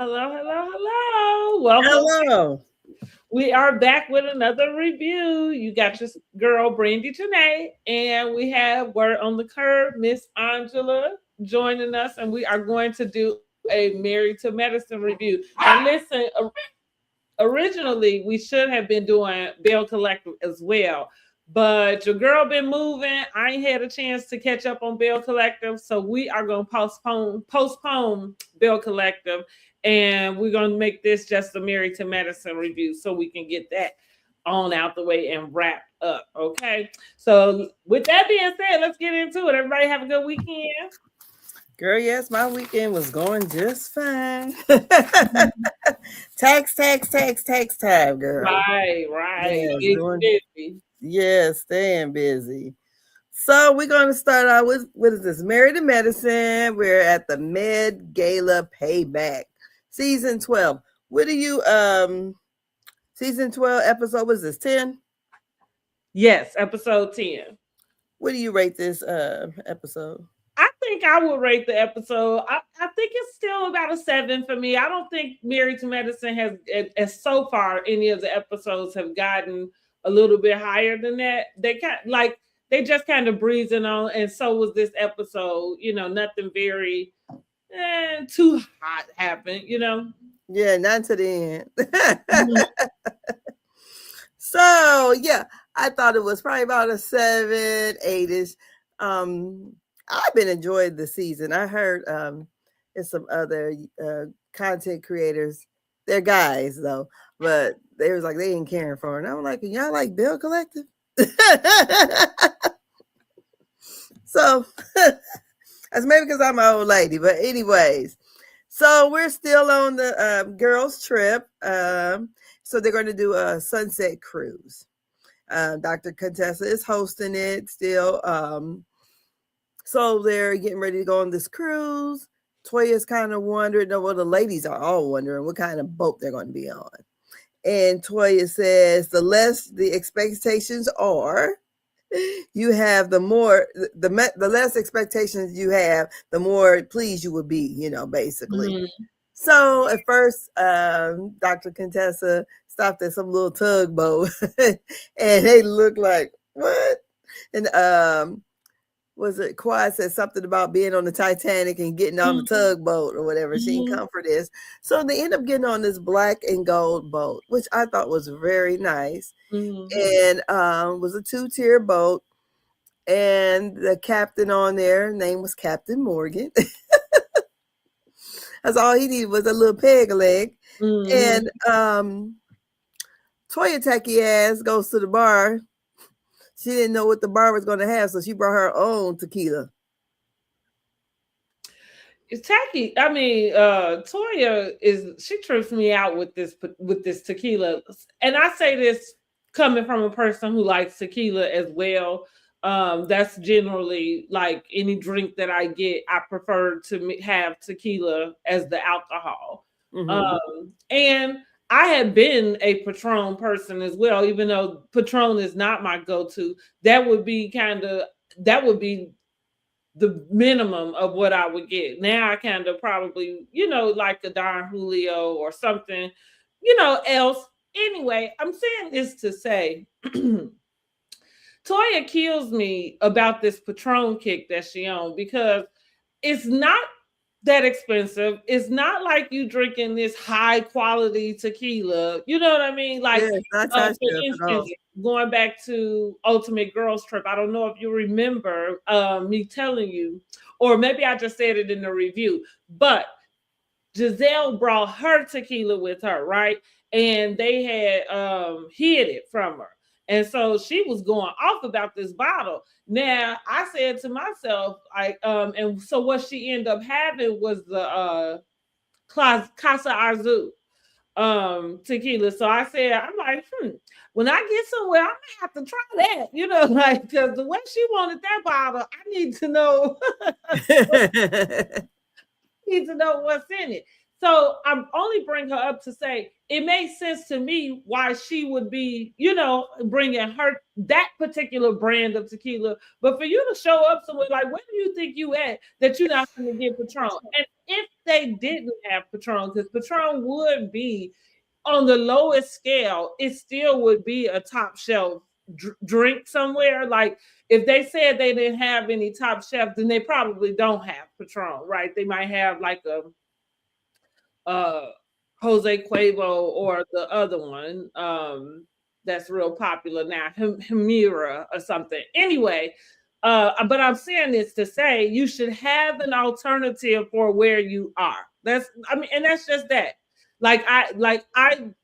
Hello, hello, hello. Welcome. Hello. We are back with another review. You got your girl Brandy Janae, and we have Word on the Curb, Miss Angela joining us, and we are going to do a Married to Medicine review. And listen, originally we should have been doing Belle Collective as well. But your girl been moving. I ain't had a chance to catch up on Belle Collective. So we are gonna postpone Belle Collective, and we're gonna make this just a Married to Medicine review so we can get that on out the way and wrap up. Okay. So with that being said, let's get into it. Everybody have a good weekend. Girl, yes, my weekend was going just fine. Tax time, girl. Right. Yes, Busy, doing busy. yes, staying busy. So we're gonna start out with what is this? Married to Medicine. We're at the Med Gala Payback. Season 12. What do you season 12 episode was this 10? Yes, episode 10. What do you rate this episode? I think I would rate the episode. I think it's still about a 7 for me. I don't think Married to Medicine has, as so far, any of the episodes have gotten a little bit higher than that. They kind like they just kind of breezing on, and so was this episode. Nothing very too hot happened. Yeah, not to the end. Mhm. So yeah, I thought it was probably about a 7, 8ish. I've been enjoying the season. I heard there's some other content creators. They're guys though, but they was like they ain't caring for her. And I'm like, y'all like Bill Collective? So that's maybe because I'm an old lady, but anyways. So we're still on the girls' trip. So they're going to do a sunset cruise. Dr. Contessa is hosting it still. So they're getting ready to go on this cruise. Toya's kind of wondering, well, the ladies are all wondering what kind of boat they're going to be on. And Toya says the less the expectations are, you have the less expectations you have, the more pleased you will be, basically. Mhm. So at first, Dr. Contessa stopped at some little tugboat and they looked like, what? And was it Quad said something about being on the Titanic and getting on the Mhm. tugboat or whatever. She didn't Mhm. come for this. So they end up getting on this black and gold boat, which I thought was very nice. Mhm. And was a 2-tier boat. And the captain on there, name was Captain Morgan. That's all he needed was a little peg leg. Mhm. And Toya Techie ass goes to the bar. She didn't know what the bar was going to have, so she brought her own tequila. It's tacky. I mean, Toya she trips me out with this tequila, and I say this coming from a person who likes tequila as well. That's generally like any drink that I get. I prefer to have tequila as the alcohol. Mm-hmm. And I had been a Patron person as well, even though Patron is not my go-to. That would be the minimum of what I would get. Now I kind of probably, like a Don Julio or something, else. Anyway, I'm saying this to say Toya kills me about this Patron kick that she on because it's not that expensive. It's not like you drinking this high quality tequila. You know what I mean? Yeah, Like, it's not touched for up at all. instance, going back to Ultimate Girls Trip, I don't know if you remember me telling you, or maybe I just said it in the review, but Giselle brought her tequila with her, right? And they had hid it from her. And so she was going off about this bottle. Now I said to myself, and so what she ended up having was the Casa Arzu tequila. So I said, I'm like, when I get somewhere, I'm gonna have to try that, like because the way she wanted that bottle, I need to know need to know what's in it. So I'm only bring her up to say it makes sense to me why she would be, bringing her that particular brand of tequila. But for you to show up somewhere like, where do you think you at that you're not going to get Patron? And if they didn't have Patron, because Patron would be on the lowest scale, it still would be a top shelf drink somewhere. Like if they said they didn't have any top shelf, then they probably don't have Patron, right? They might have like a uh Jose Cuervo or the other one that's real popular now, Himira or something. Anyway, but I'm saying this to say you should have an alternative for where you are. And that's just that. Like I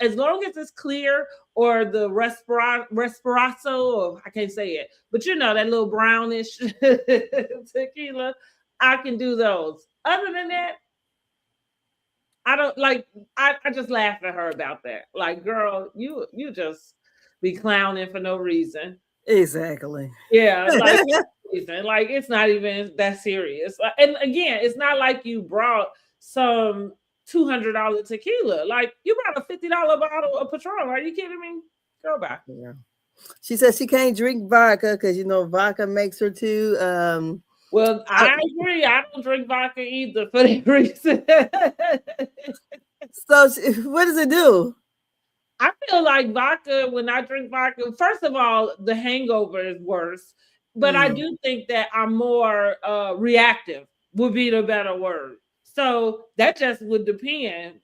as long as it's clear or the respirato, or I can't say it, but that little brownish tequila, I can do those. Other than that, I don't like. I just laugh at her about that. Like, girl, you just be clowning for no reason. Exactly. Yeah, like reason. Like it's not even that serious. And again, it's not like you brought some $200 tequila. Like you brought a $50 bottle of Patron. Are you kidding me? Go back. Yeah. She says she can't drink vodka because vodka makes her too. Well, I agree. I don't drink vodka either for that reason. So what does it do? I feel like vodka, when I drink vodka, first of all, the hangover is worse. But I do think that I'm more reactive, would be the better word. So that just would depend.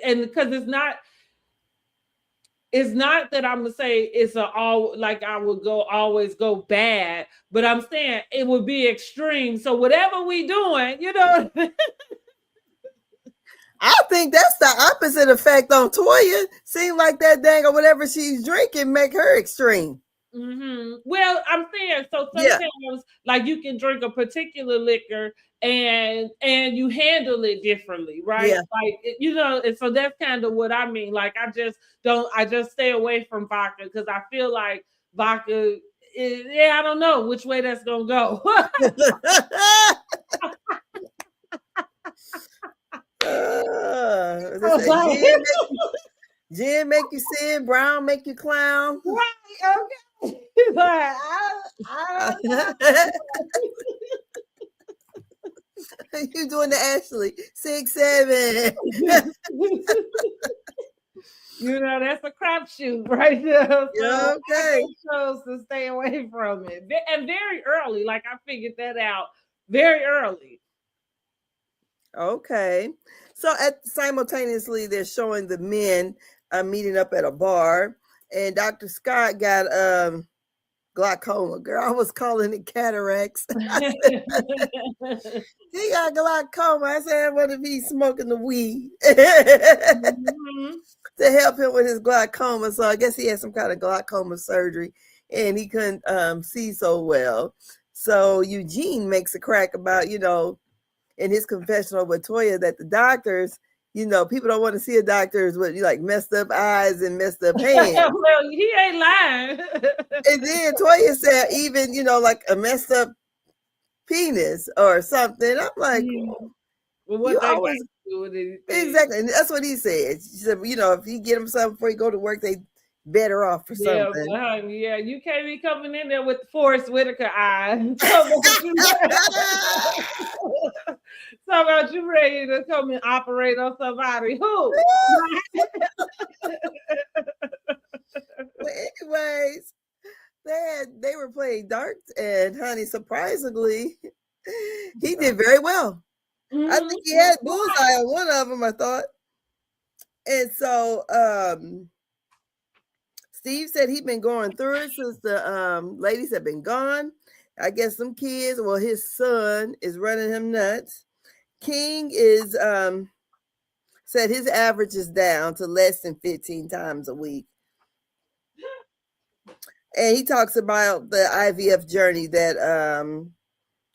And because it's not that I'm gonna say it's all like I would always go bad, but I'm saying it would be extreme. So whatever we doing, I think that's the opposite effect on Toya. Seems like that dang or whatever she's drinking make her extreme. Mm-hmm. Well, I'm saying so sometimes like you can drink a particular liquor and you handle it differently, right? Yeah. Like and so that's kind of what I mean. Like I just stay away from vodka because I feel like vodka I don't know which way that's gonna go. Gin make you sin, brown make you clown. Right, okay. But you doing the Ashley 6, 7. That's a crapshoot right there. So okay. I chose to stay away from it, and very early. Like I figured that out very early. Okay, so simultaneously they're showing the men meeting up at a bar, and Dr. Scott got glaucoma. Girl, I was calling it cataracts. He got glaucoma. I said, what if he's smoking the weed to help him with his glaucoma? So I guess he had some kind of glaucoma surgery, and he couldn't see so well. So Eugene makes a crack about, in his confessional with Toya, that the doctors, people don't want to see a doctor with like messed up eyes and messed up hands. Well, he ain't lying. And then Toya said even, like a messed up penis or something. I'm like, well, what you they always do with anything. Exactly. And that's what he said. She said, if he get him something before he go to work, they better off for something. Yeah, you can't be coming in there with Forrest Whitaker eyes. So about you ready to come and operate on somebody? Who? But anyways, they were playing darts, and honey, surprisingly, he did very well. Mm-hmm. I think he had bullseye on one of them, I thought. And so Steve said he'd been going through it since the ladies have been gone. I guess some kids, well, his son is running him nuts. King is said his average is down to less than 15 times a week. And he talks about the IVF journey that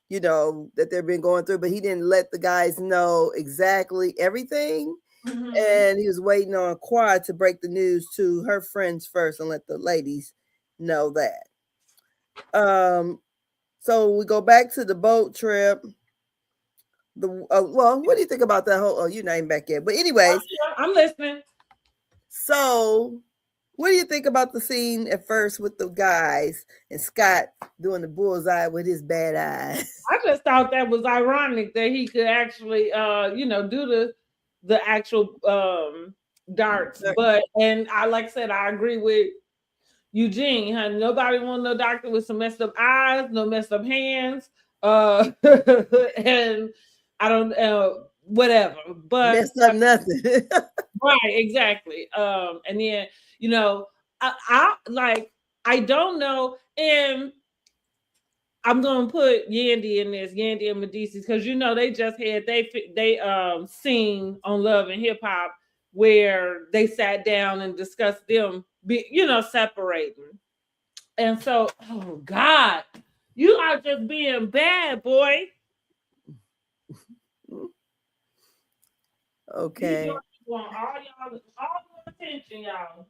that they've been going through, but he didn't let the guys know exactly everything. Mm-hmm. And he was waiting on Quad to break the news to her friends first and let the ladies know that. So we go back to the boat trip. Well, what do you think about that whole? Oh, you're not even back yet. But Oh, anyways, yeah, I'm listening. so what do you think about the scene at first with the guys and Scott doing the bullseye with his bad eyes? I just thought that was ironic that he could actually, do the actual darts. But and I like I said, I agree with Eugene. Honey, nobody want no doctor with some messed up eyes, no messed up hands, and I don't whatever. But Messed up nothing. right, exactly. And then I like I don't know, and I'm gonna put Yandy in this, Yandy and Medici, because they just had they sing on Love and Hip Hop where they sat down and discussed them separating. And so, oh God, you are just being bad, boy. Okay. You want all the attention, y'all.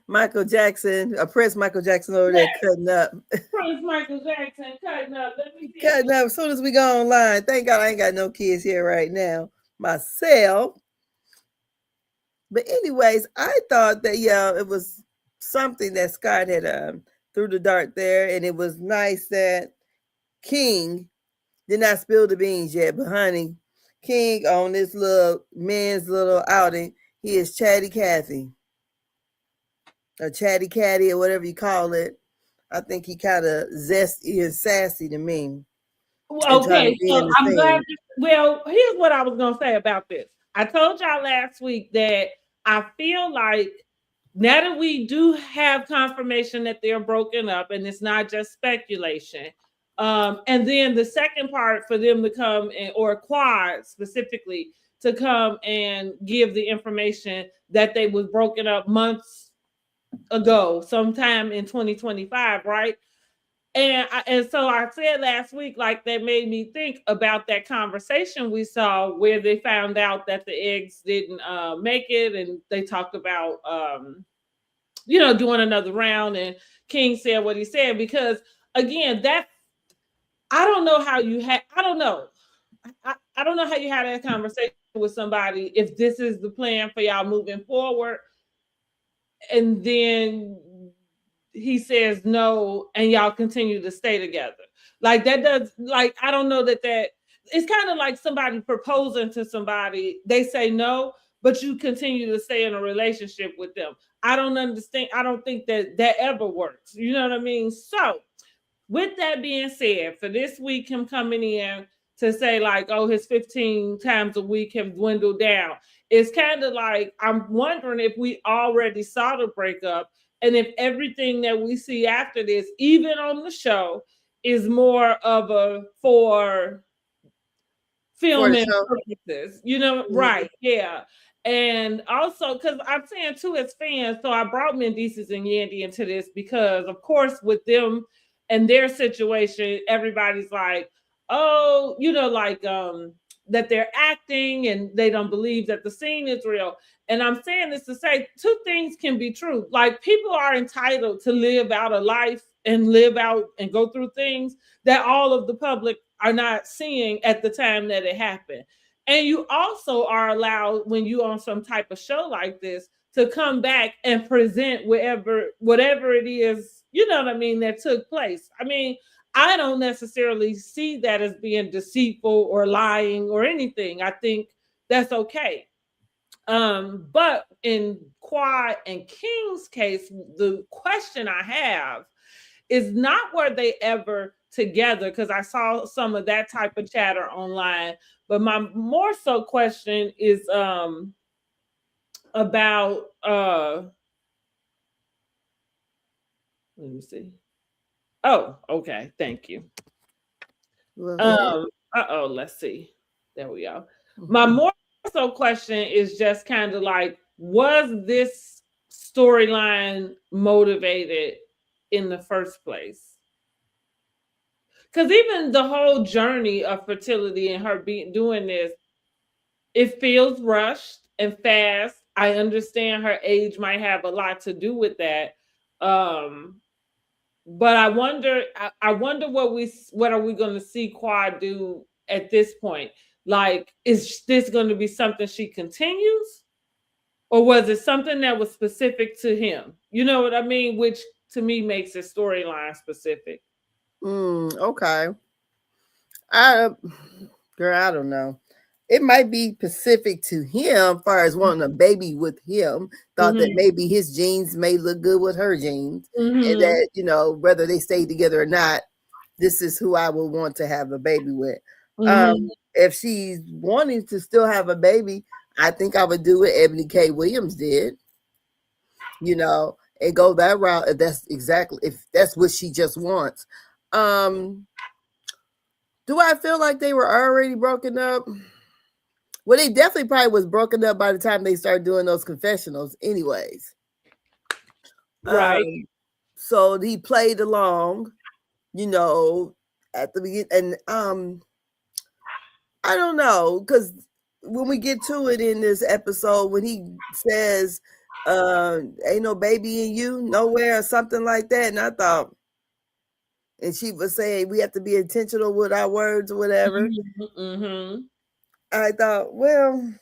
Michael Jackson, Prince Michael Jackson over there Yes, cutting up. Prince Michael Jackson cutting up. Let me see. Cutting up as soon as we go online. Thank God I ain't got no kids here right now myself. But anyways, I thought that it was something that Scott had threw the dart there, and it was nice that King did not spill the beans yet. But honey, King on this little men's little outing, he is chatty Cathy. Or chatty catty or whatever you call it. I think he kind of zesty and sassy to me. Okay, so I'm glad. Well, here's what I was gonna say about this. I told y'all last week that I feel like now that we do have confirmation that they're broken up and it's not just speculation. And then the second part for them to come or Quad specifically to come and give the information that they was broken up months ago, sometime in 2025, right? And so I said last week, like that made me think about that conversation we saw where they found out that the eggs didn't make it, and they talked about doing another round, and King said what he said because again, that I don't know how you had I don't know. I don't know how you had that conversation with somebody if this is the plan for y'all moving forward, and then he says no and y'all continue to stay together. Like that does I don't know that it's kind of like somebody proposing to somebody, they say no, but you continue to stay in a relationship with them. I don't understand. I don't think that ever works. You know what I mean? So with that being said, for this week, him coming in to say like, oh, his 15 times a week have dwindled down. It's kind of like I'm wondering if we already saw the breakup and if everything that we see after this, even on the show, is more of a for filming purposes. Right? Yeah. And also, because I'm saying too, as fans, so I brought Mendices and Yandy into this because, of course, with them and their situation, everybody's like, oh, that they're acting and they don't believe that the scene is real. And I'm saying this to say two things can be true. Like people are entitled to live out a life and live out and go through things that all of the public are not seeing at the time that it happened. And you also are allowed when you on some type of show like this to come back and present whatever it is, you know what I mean, that took place. I mean, I don't necessarily see that as being deceitful or lying or anything. I think that's okay. But in Quad and King's case, the question I have is not were they ever together, because I saw some of that type of chatter online. But my more so question is about let me see. Oh, okay, thank you. Let's see. There we go. My more so question is just kind of like, was this storyline motivated in the first place? Because even the whole journey of fertility and her doing this, it feels rushed and fast. I understand her age might have a lot to do with that. But I wonder what are we going to see Quad do at this point? Like, is this going to be something she continues? Or was it something that was specific to him? You know what I mean? Which to me makes the storyline specific. Okay. I girl, I don't know. It might be specific to him, as far as wanting a baby with him. Thought that Mm-hmm. maybe his genes may look good with her genes, and Mm-hmm. that whether they stay together or not, this is who I would want to have a baby with. Mm-hmm. If she's wanting to still have a baby, I think I would do what Ebony K. Williams did, and go that route if that's what she just wants. Um, do I feel like they were already broken up? Well, they definitely probably was broken up by the time they started doing those confessionals, anyways. Right. So he played along, at the beginning, and I don't know, because when we get to it in this episode, when he says, "Ain't no baby in you nowhere" or something like that, and I thought, and she was saying we have to be intentional with our words or whatever. Mm-hmm. I thought, well,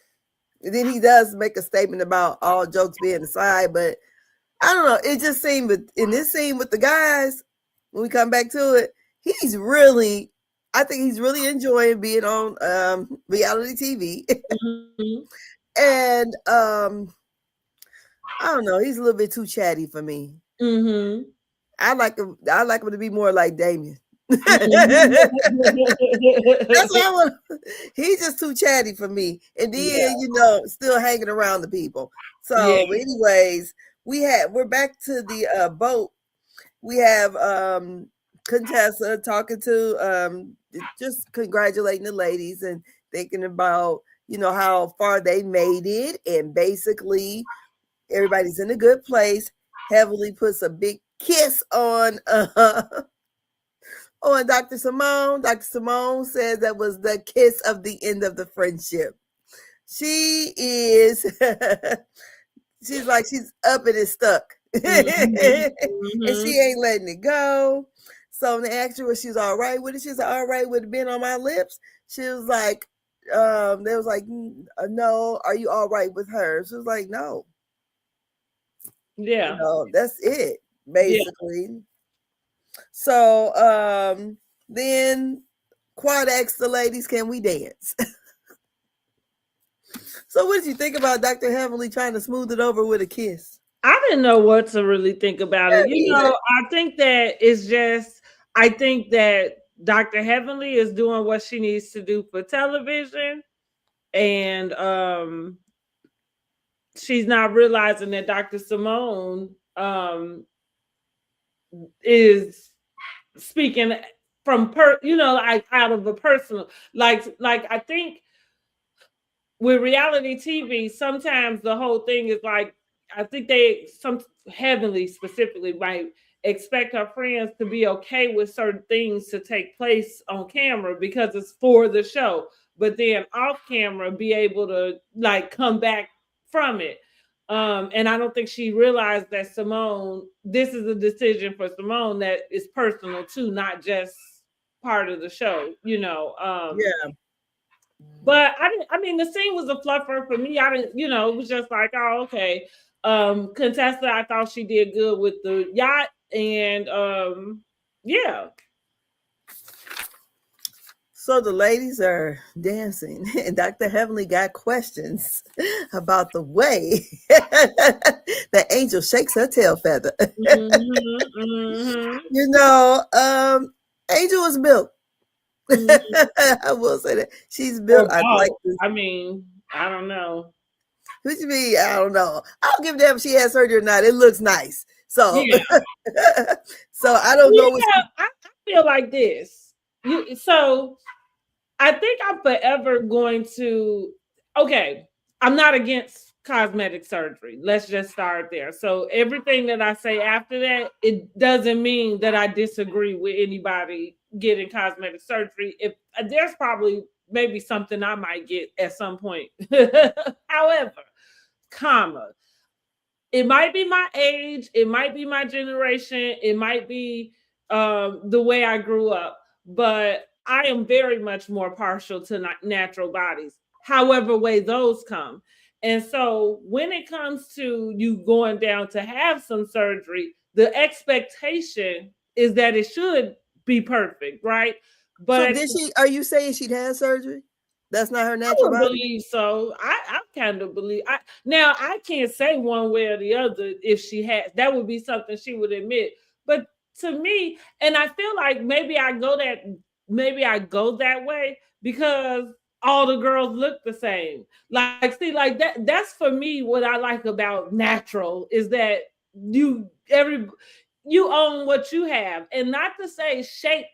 then he does make a statement about all jokes being aside, but I don't know. It just seemed in this scene with the guys, when we come back to it, I think he's really enjoying being on reality TV. Mm-hmm. And I don't know, he's a little bit too chatty for me. Mm-hmm. I like him to be more like Damien. Mm-hmm. That's what I want. He's just too chatty for me. And Yeah. then, still hanging around the people. Yeah. So, anyways, we're back to the boat. We have Contessa talking to just congratulating the ladies and thinking about, how far they made it, and basically everybody's in a good place. Heavily puts a big kiss on on Dr. Simone. Dr. Simone says that was the kiss of the end of the friendship. She is, she's like, she's up and it's stuck. Mm-hmm. And she ain't letting it go. So when they asked her if she was all right with it, she's like, all right with it being on my lips. She was like, they was like, no, are you all right with her? She was like, no. Yeah. That's it, Yeah. basically. So then Quad asked the ladies, can we dance? So what did you think about Dr. Heavenly trying to smooth it over with a kiss? I didn't know what to really think about it. I think that it's just, I think that Dr. Heavenly is doing what she needs to do for television. And she's not realizing that Dr. Simone is speaking from like out of a personal, like I think with reality TV, sometimes the whole thing is like, I think some Heavenly specifically might expect her friends to be okay with certain things to take place on camera because it's for the show, but then off camera be able to like come back from it. And I don't think she realized that this is a decision for Simone that is personal too, not just part of the show, Yeah. But I mean, the scene was a fluffer for me. I didn't, it was just like, oh, okay. Contessa, I thought she did good with the yacht, and yeah. So the ladies are dancing, and Dr. Heavenly got questions about the way that Angel shakes her tail feather. Mm-hmm, mm-hmm, Angel is built. mm-hmm. I will say that she's built. Or I like both. this. I mean, I don't know. What you mean? I don't know. I'll give them if she has surgery or not. It looks nice. So, Yeah, so I don't know what. I feel like this. So I think I'm forever going to. Okay, I'm not against cosmetic surgery. Let's just start there. So everything that I say after that, it doesn't mean that I disagree with anybody getting cosmetic surgery. If there's probably maybe something I might get at some point. However, comma, it might be my age, it might be my generation, it might be the way I grew up, but I am very much more partial to natural bodies, however way those come. And so when it comes to you going down to have some surgery, the expectation is that it should be perfect, right? But So did she? Are you saying she'd had surgery? That's not her I natural would body. believe so. I kind of believe. Now I can't say one way or the other if she had. That would be something she would admit. But to me, and I feel like maybe I go that way because all the girls look the same. Like, see, like that's for me what I like about natural is that every you own what you have. And not to say shape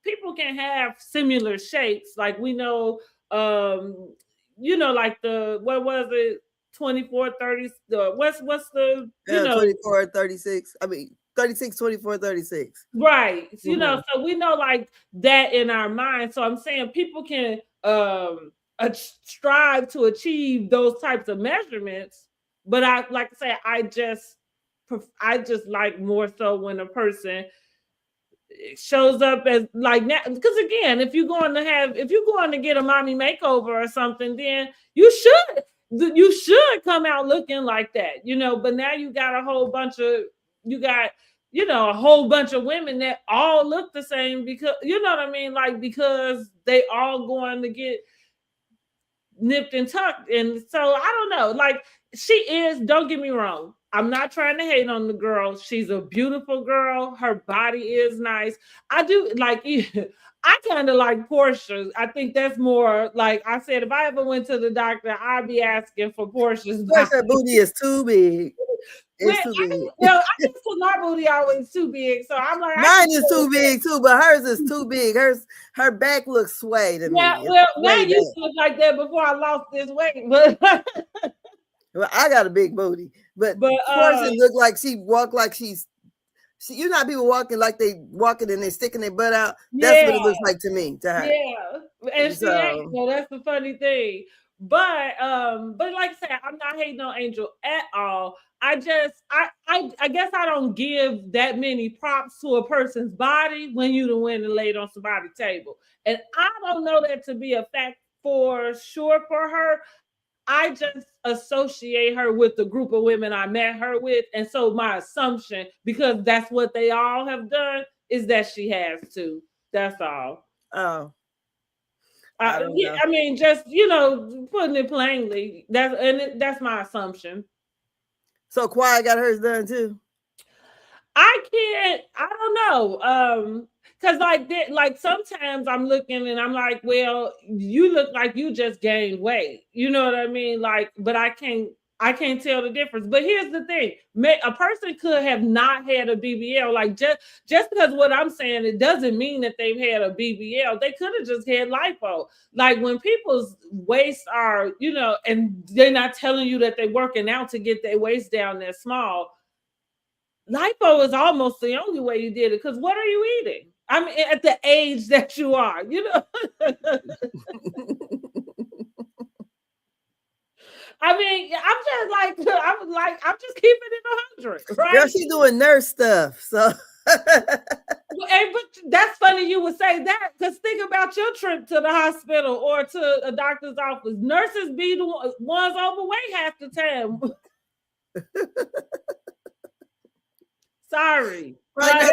people can have similar shapes. Like we know like the what was it 24 30 the what's the 24, 36. I mean, 36, 24, 36. right, Mm-hmm. so we know like that in our mind. So I'm saying people can strive to achieve those types of measurements, but I like I say I just like more so when a person shows up as like that. Because again, if you're going to get a mommy makeover or something, then you should come out looking like that, but now you got a whole bunch of women that all look the same because you know what I mean, like because they all going to get nipped and tucked. And so I don't know, like she is, don't get me wrong, I'm not trying to hate on the girl. She's a beautiful girl. Her body is nice. I do like I kind of like Portia. I think that's more like I said, if I ever went to the doctor, I'd be asking for Portia's body. Her booty is too big. It's too big. I guess my booty always too big. So I'm like, mine is too big too, but hers is too big. Her back looks sway to me. Yeah, well, now you used to look like that before I lost this weight, but well, I got a big booty, but Portia look like she walk like she's. You know how people walking like they walking and they sticking their butt out. That's what it looks like to me. To her. Yeah, and she ain't. So that's the funny thing. But like I said, I'm not hating on Angel at all. I guess I don't give that many props to a person's body when you the win and laid on somebody's table. And I don't know that to be a fact for sure for her. I just associate her with the group of women I met her with. And so my assumption, because that's what they all have done, is that she has to. That's all. Oh. I mean, just putting it plainly, that's my assumption. So Quiet got hers done too. I don't know. Because like sometimes I'm looking and I'm like, well, you look like you just gained weight. You know what I mean? Like, but I can't tell the difference. But here's the thing: a person could have not had a BBL. Like just because what I'm saying, it doesn't mean that they've had a BBL. They could have just had lipo. Like when people's waists are, and they're not telling you that they're working out to get their waist down that small. Lipo is almost the only way you did it. Because what are you eating? I mean, at the age that you are, I mean, I'm just keeping it 100, right? Girl, she doing nurse stuff, so. But that's funny you would say that, because think about your trip to the hospital or to a doctor's office. Nurses be the ones overweight half the time. Sorry. Right,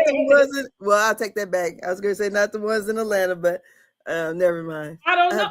well, I'll take that back. I was going to say not the ones in Atlanta, but never mind. I don't know.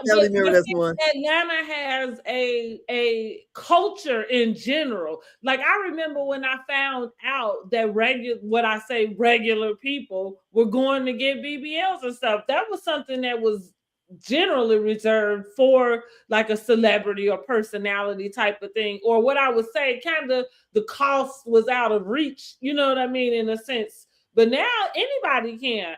One. Atlanta has a culture in general. Like I remember when I found out that regular people were going to get BBLs and stuff. That was something that was generally reserved for like a celebrity or personality type of thing, or what I would say kind of the cost was out of reach, you know what I mean, in a sense. But now anybody can.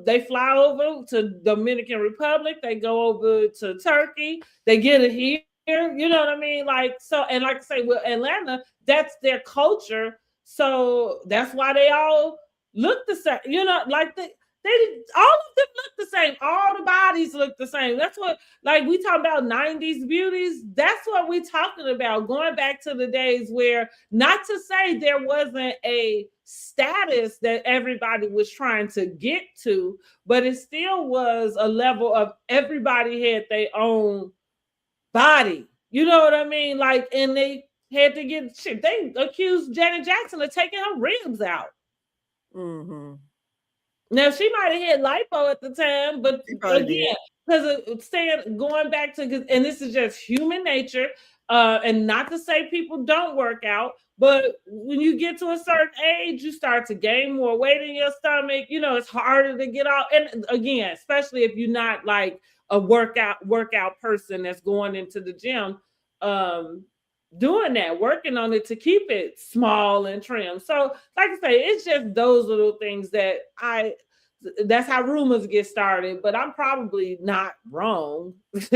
They fly over to Dominican Republic, they go over to Turkey, they get it here, you know what I mean? Like, so, and like I say, with Atlanta, that's their culture. So that's why they all look the same, like all of them look the same. All the bodies look the same. That's what, like, we talk about 90s beauties. That's what we talking about. Going back to the days where, not to say there wasn't a status that everybody was trying to get to, but it still was a level of everybody had their own body. You know what I mean? Like, and they had to get shit. They accused Janet Jackson of taking her ribs out. Mm-hmm. Now she might have had lipo at the time, but Again, because saying going back to, and this is just human nature, and not to say people don't work out, but when you get to a certain age, you start to gain more weight in your stomach. You know, it's harder to get off, and again, especially if you're not like a workout person that's going into the gym. Doing that, working on it to keep it small and trim. So, like I say, it's just those little things that's how rumors get started, but I'm probably not wrong. well,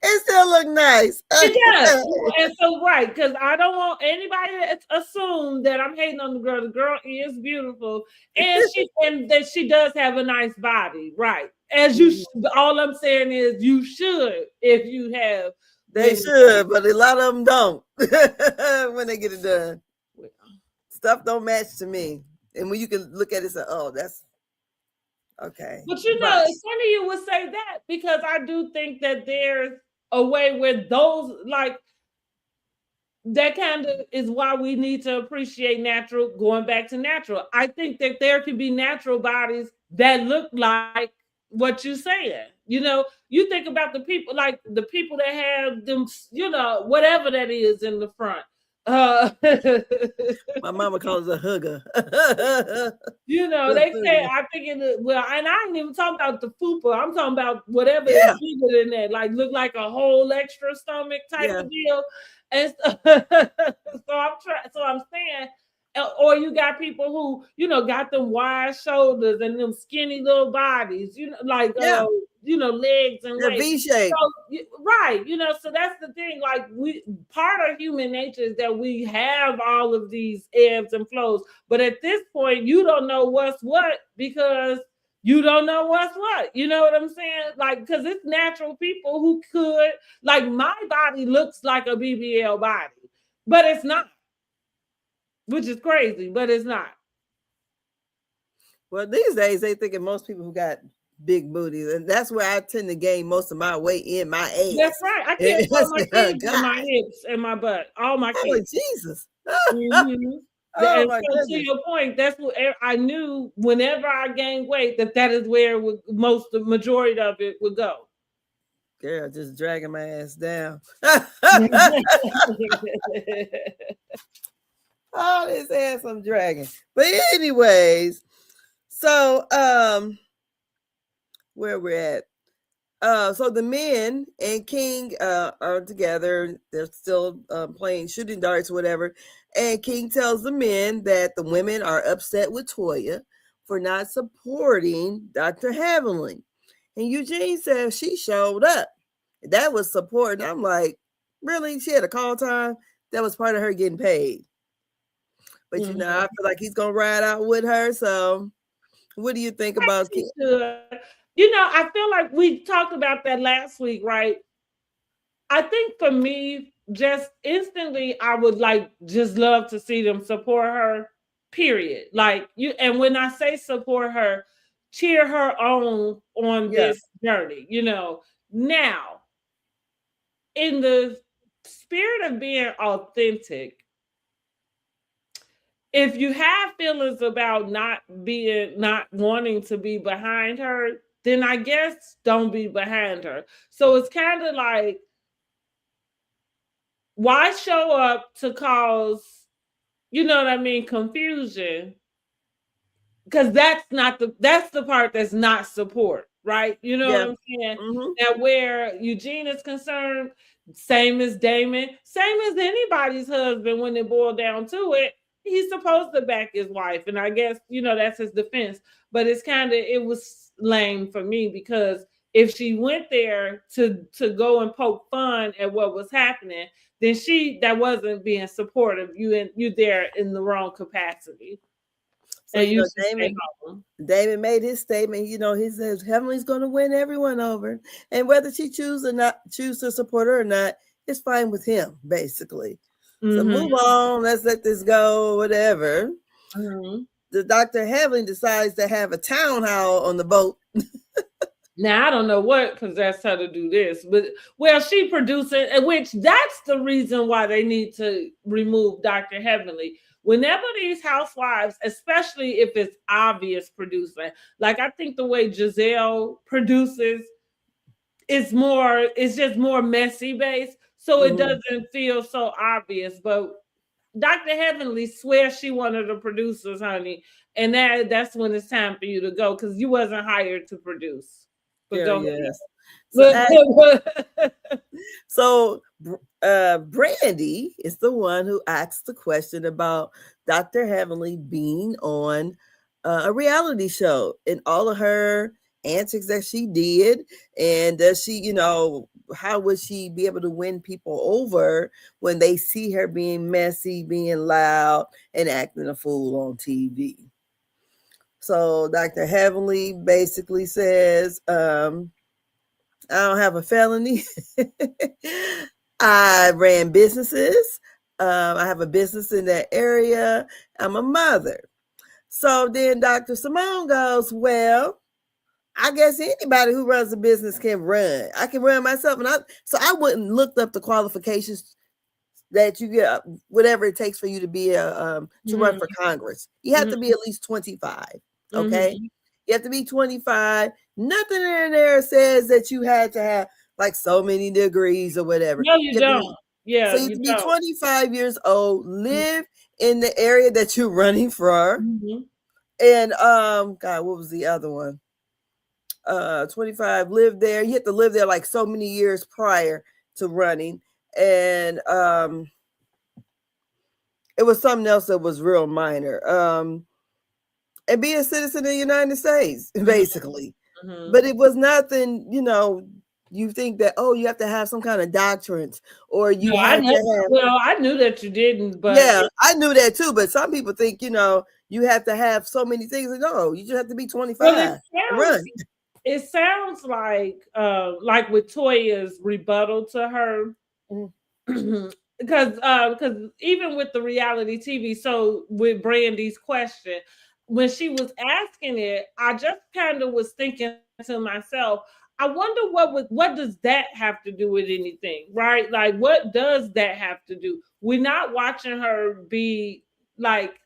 it still look nice. It does. And so, right, because I don't want anybody to assume that I'm hating on the girl. The girl is beautiful, and that she does have a nice body, right? As you, all I'm saying is you should, if you have. They should, but a lot of them don't when they get it done. Stuff don't match to me, and when you can look at it and say, "Oh, that's okay." But you know, it's funny you would say that, because I do think that there's a way where those, like, that kind of is why we need to appreciate natural, going back to natural. I think that there can be natural bodies that look like what you're saying. You know, you think about the people that have them, you know, whatever that is in the front. My mama calls it a hugger. You know, they say, I think well, and I ain't even talking about the fupa. I'm talking about whatever is bigger than that, like look like a whole extra stomach type of deal. And so, I'm saying, or you got people who, you know, got them wide shoulders and them skinny little bodies, you know, like you know, legs and legs. V-shape. So, right, you know, so that's the thing. Like, part of human nature is that we have all of these ebbs and flows, but at this point, you don't know what's what, because you don't know what's what. You know what I'm saying? Like, because it's natural people who could, like, my body looks like a BBL body, but it's not, which is crazy, but it's not. Well, these days they thinking most people who got big booties, and that's where I tend to gain most of my weight in my age. That's right. I can't put my kids in my hips and my butt. All my kids. Oh, Jesus. Mm-hmm. Oh, my so to your point, that's what I knew. Whenever I gained weight, that is where the majority of it would go. Girl, just dragging my ass down. Oh, this ass I'm dragging. But anyways, so where we're at. So the men and King are together. They're still playing shooting darts, whatever. And King tells the men that the women are upset with Toya for not supporting Dr. Haviland. And Eugene says she showed up. That was support. And I'm like, really? She had a call time? That was part of her getting paid. But you know, I feel like he's gonna ride out with her. So what do you think about King? You know, I feel like we talked about that last week, right? I think for me, just instantly, I would just love to see them support her, period. Like, and when I say support her, cheer her on this journey, you know. Now, in the spirit of being authentic, if you have feelings about not wanting to be behind her, then I guess don't be behind her. So it's kind of like, why show up to cause, you know what I mean, confusion? Because that's the part that's not support, right? You know what I'm saying? Mm-hmm. Now, where Eugene is concerned, same as Damon, same as anybody's husband, when it boiled down to it, he's supposed to back his wife. And I guess, you know, that's his defense. But it was lame for me, because if she went there to go and poke fun at what was happening, then that wasn't being supportive. You there in the wrong capacity, So, and you you know, should stay home. David made his statement. You know, he says Heavenly's going to win everyone over, and whether she choose to support her or not, it's fine with him, basically. So move on. Let's let this go. Whatever. The Dr. Heavenly decides to have a town hall on the boat. Now I don't know what possessed her to do this, but well, she produced it, which that's the reason why they need to remove Dr. Heavenly. Whenever these housewives, especially if it's obvious producing, like I think the way Giselle produces, it's just more messy based, so it doesn't feel so obvious. But Dr. Heavenly swears she one of the producers, honey, and that's when it's time for you to go because you wasn't hired to produce. But go Yes. ahead. So Brandy is the one who asked the question about Dr. Heavenly being on a reality show and all of her antics that she did, and does she, you know, how would she be able to win people over when they see her being messy, being loud, and acting a fool on TV? So Dr. Heavenly basically says, I don't have a felony. I ran businesses. I have a business in that area. I'm a mother. So then Dr. Simone goes, well, I guess anybody who runs a business can run. I can run myself. I wouldn't look up the qualifications that you get, whatever it takes for you to be to run for Congress. You have to be at least 25. Okay. You have to be 25. Nothing in there says that you had to have like so many degrees or whatever. No, you don't. Yeah. So you have to be 25 years old, live in the area that you're running for. And God, what was the other one? 25, live there. You have to live there like so many years prior to running. And it was something else that was real minor. And be a citizen of the United States, basically. But it was nothing, you know, you think that, oh, you have to have some kind of doctorate or you had to have. Well, I knew that you didn't, but yeah, I knew that too. But some people think, you know, you have to have so many things. No, you just have to be 25 to run. It sounds like with Toya's rebuttal to her. Because even with the reality TV, so with Brandy's question, when she was asking it, I just kind of was thinking to myself, I wonder what does that have to do with anything, right? Like, what does that have to do? We're not watching her be like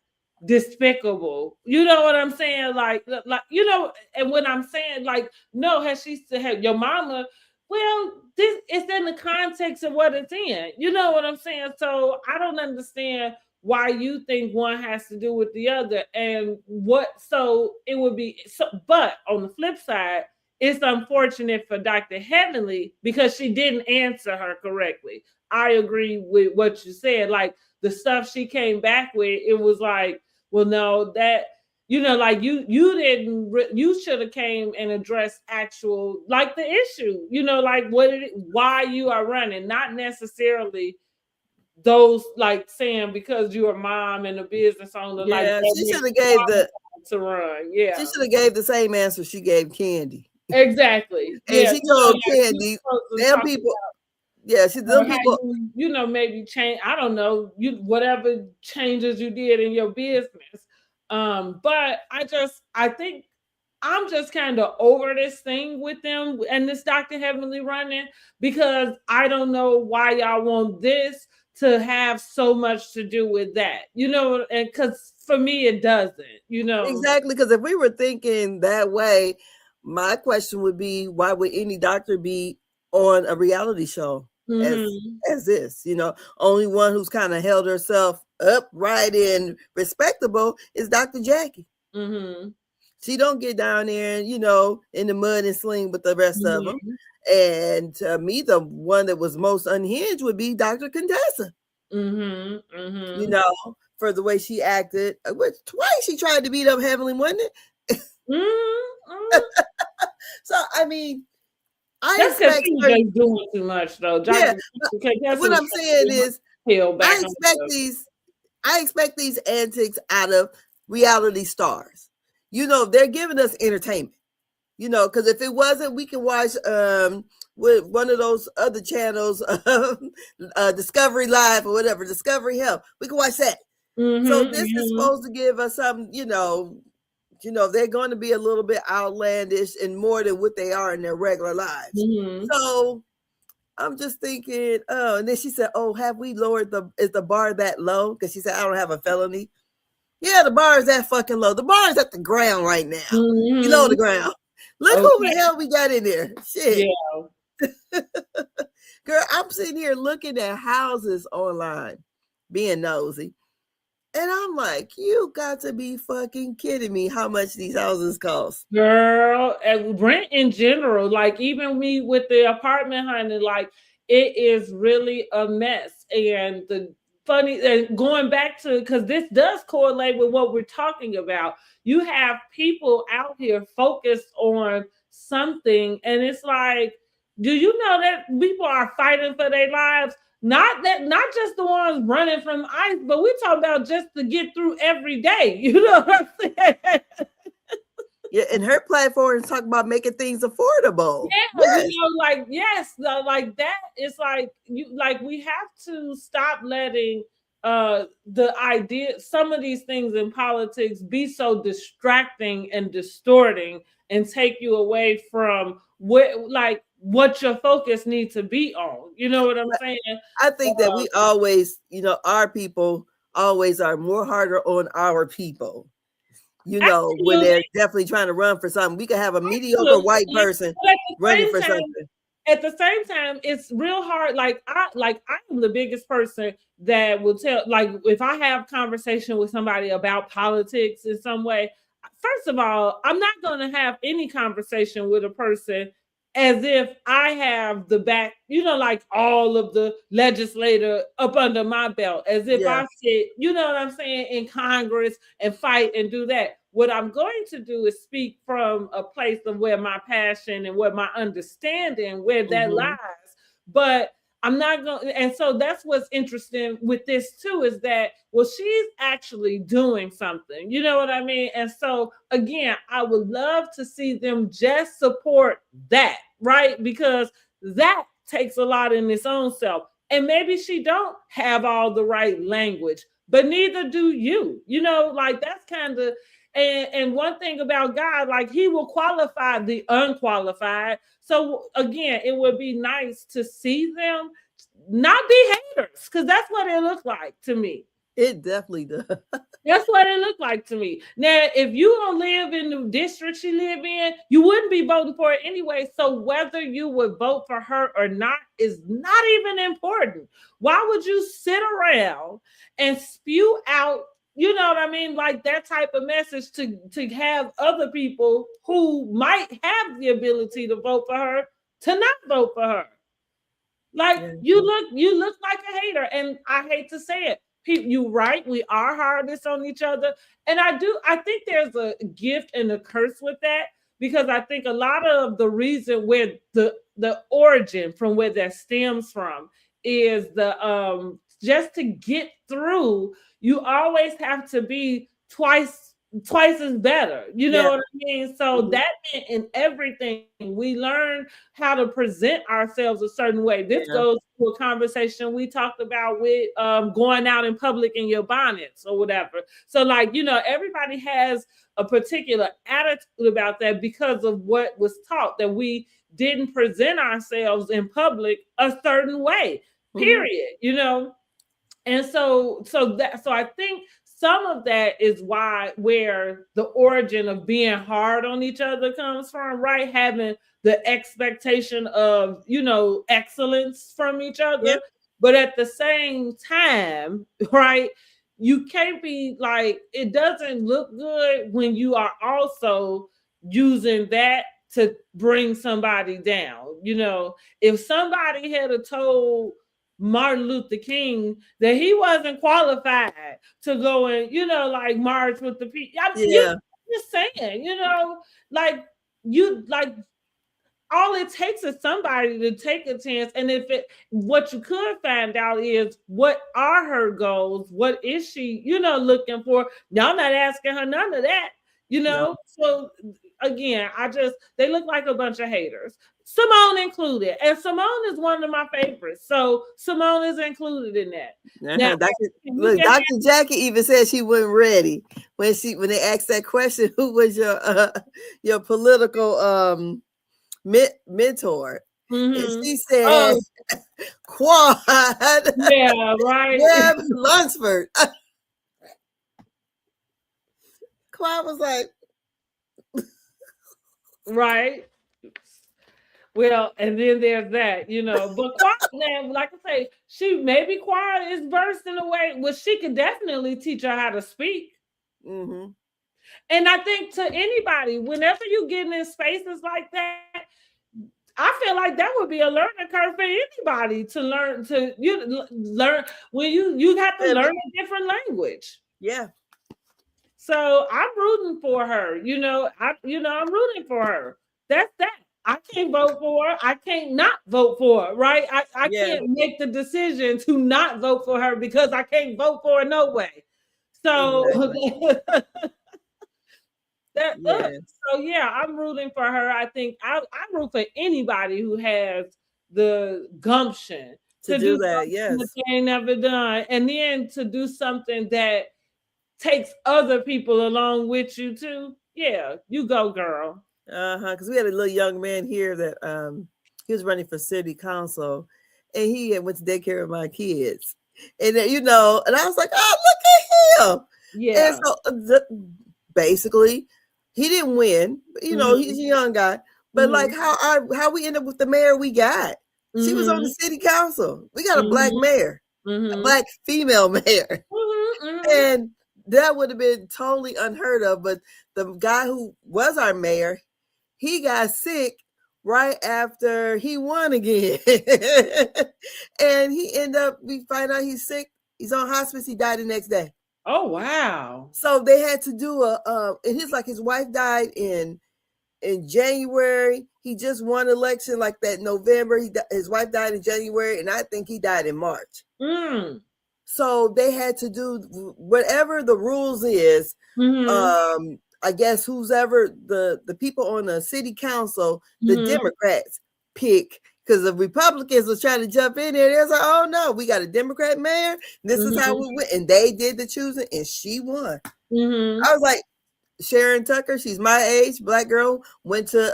despicable. You know what I'm saying? Like you know, and when I'm saying like, no, has she said your mama? Well, this is in the context of what it's in. You know what I'm saying? So I don't understand why you think one has to do with the other and what. So it would be so, but on the flip side, it's unfortunate for Dr. Heavenly because she didn't answer her correctly. I agree with what you said. Like the stuff she came back with, it was like, well, no, that, you know, like you should have came and addressed actual, like the issue, you know, like why you are running, not necessarily those like saying because you're a mom and a business owner. Yeah, like she should have gave to run. Yeah, she should have gave the same answer she gave Candy. Exactly. And she told Candy, them people. Yeah, them people. You know, maybe change. I don't know. Whatever changes you did in your business. But I think I'm just kind of over this thing with them and this Dr. Heavenly running because I don't know why y'all want this to have so much to do with that, you know, and because for me it doesn't, you know. Exactly, because if we were thinking that way, my question would be, why would any doctor be on a reality show as this? You know, only one who's kind of held herself upright and respectable is Dr. Jackie. She don't get down there and, you know, in the mud and sling with the rest of them. And to me, the one that was most unhinged would be Dr. Contessa. You know, for the way she acted. Which twice she tried to beat up Heavenly, wasn't it? So, I mean, I That's because expect he was certain, just doing too much, though. yeah. Okay, that's What was I'm saying trying to is, peel back I on expect the. these, I expect these antics out of reality stars. You know, they're giving us entertainment. You know, because if it wasn't, we can watch with one of those other channels, Discovery Live or whatever, Discovery Health. We can watch that. So Mm-hmm, this is mm-hmm. supposed to give us some, they're going to be a little bit outlandish and more than what they are in their regular lives. Mm-hmm. So I'm just thinking, oh, and then she said, oh, have we lowered is the bar that low? Because she said, I don't have a felony. Yeah, the bar is that fucking low. The bar is at the ground right now, below Mm-hmm. the ground. Look who the Okay. hell we got in there. Shit. Yeah. Girl, I'm sitting here looking at houses online, being nosy. And I'm like, you got to be fucking kidding me how much these houses cost. Girl, and rent in general, like even me with the apartment hunting, like it is really a mess. And the funny, and going back to, because this does correlate with what we're talking about, you have people out here focused on something, and it's like, do you know that people are fighting for their lives? Not just the ones running from ICE, but we're talking about just to get through every day. You know what I'm saying? Yeah, and her platform is talking about making things affordable. Yeah, Yes. like yes, like that. It's like we have to stop letting the idea, some of these things in politics be so distracting and distorting and take you away from what your focus needs to be on. You know what I'm saying? I think that we always, our people always are more harder on our people. When Absolutely, they're definitely trying to run for something. We could have a mediocre white absolutely. person But running for something. at the same time, it's real hard. I am the biggest person that will tell, like, if I have conversation with somebody about politics in some way, first of all, I'm not going to have any conversation with a person as if I have the back, like all of the legislator up under my belt, as if Yeah. I sit, you know what I'm saying, in Congress and fight and do that. What I'm going to do is speak from a place of where my passion and where my understanding, where that lies. But I'm not going, and so that's what's interesting with this too, is that, well, she's actually doing something, you know what I mean? And so again, I would love to see them just support that, right? Because that takes a lot in its own self. And maybe she don't have all the right language, but neither do you. Like that's kind of, and one thing about God, like he will qualify the unqualified. So again, it would be nice to see them not be haters, because that's what it looks like to me. It definitely does. That's what it looked like to me. Now, if you don't live in the district she live in, you wouldn't be voting for it anyway. So whether you would vote for her or not is not even important. Why would you sit around and spew out, you know what I mean, like that type of message to have other people who might have the ability to vote for her to not vote for her? Like you look like a hater, and I hate to say it. You right, we are hardest on each other, and I think there's a gift and a curse with that, because I think a lot of the reason where the origin from where that stems from is the just to get through, you always have to be twice as better. You know Yeah. what I mean? So that meant in everything we learn how to present ourselves a certain way. This Yeah. goes to a conversation we talked about with going out in public in your bonnets or whatever. So, like, everybody has a particular attitude about that because of what was taught, that we didn't present ourselves in public a certain way, period. And so I think some of that is where the origin of being hard on each other comes from, right? Having the expectation of, excellence from each Yeah. other. But at the same time, right, you can't be like, it doesn't look good when you are also using that to bring somebody down. If somebody had told Martin Luther King that he wasn't qualified to go and, like march with the people. Yeah. Just saying, like you like all it takes is somebody to take a chance. And if it, what you could find out is what are her goals? What is she, looking for? Y'all not asking her none of that, No. So again, they look like a bunch of haters. Simone included. And Simone is one of my favorites. So Simone is included in that. Now, Dr. Jackie even said she wasn't ready when they asked that question, who was your political mentor? And she said Quad. Yeah, right. Web Lunsford. Quad was like, right. Well, and then there's that, but Quad, now, like I say, maybe Quad is bursting away. Well, she could definitely teach her how to speak. Mm-hmm. And I think to anybody, whenever you get in spaces like that, I feel like that would be a learning curve for anybody to learn learn when you have to learn a different language. Yeah. So I'm rooting for her. I'm rooting for her. That's that. I can't vote for her. I can't not vote for her, right? I can't make the decision to not vote for her because I can't vote for her no way. So so yeah, I'm rooting for her. I think I root for anybody who has the gumption to do that. Yes, that they ain't never done, and then to do something that takes other people along with you too. Yeah, you go, girl. Because we had a little young man here that he was running for city council, and he went to daycare with my kids, and and I was like, oh, look at him. Yeah. And so basically, he didn't win. But, he's a young guy. But like how we ended up with the mayor we got. She was on the city council. We got a black mayor, a black female mayor, and that would have been totally unheard of. But the guy who was our mayor, he got sick right after he won again. And he ended up, we find out he's sick. He's on hospice. He died the next day. Oh, wow. So they had to do and his wife died in January. He just won election like that November. His wife died in January, and I think he died in March. So they had to do whatever the rules is. I guess whoever the people on the city council, the Democrats pick, because the Republicans was trying to jump in there. They was like, oh no, we got a Democrat mayor. This is how we went. And they did the choosing, and she won. I was like, Sharon Tucker, she's my age, black girl, went to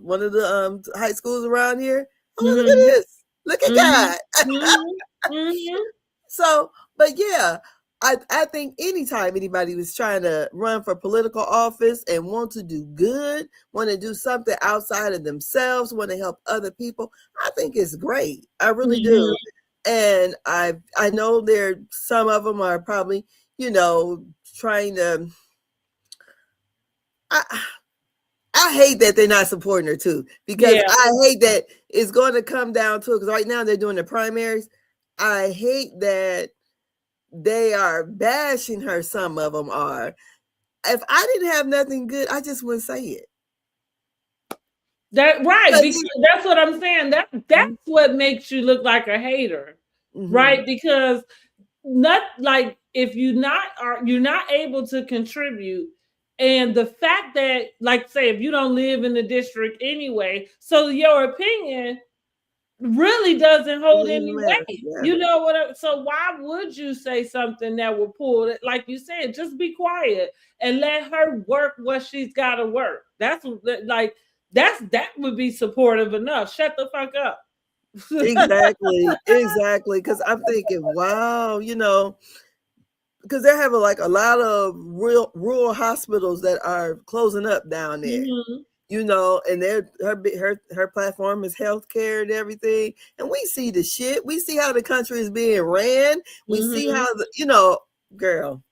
one of the high schools around here. Oh, look at this. Look at God. So, but yeah, I think anytime anybody was trying to run for political office and want to do good, want to do something outside of themselves, want to help other people, I think it's great. I really do. And I know some of them are probably, trying to, I hate that they're not supporting her too, because I hate that it's going to come down to it, because right now they're doing the primaries. I hate that they are bashing her. Some of them are. If I didn't have nothing good, I just wouldn't say it. That's what I'm saying. That's what makes you look like a hater, right? Because if you're not able to contribute, and the fact that, like, say, if you don't live in the district anyway, so your opinion really doesn't hold any weight. Yeah. So why would you say something that will pull it? Like you said, just be quiet and let her work what she's got to work. That would be supportive enough. Shut the fuck up. Exactly. Because I'm thinking, wow, because they're having like a lot of rural hospitals that are closing up down there. And her platform is healthcare and everything. And we see the shit. We see how the country is being ran. We see how girl.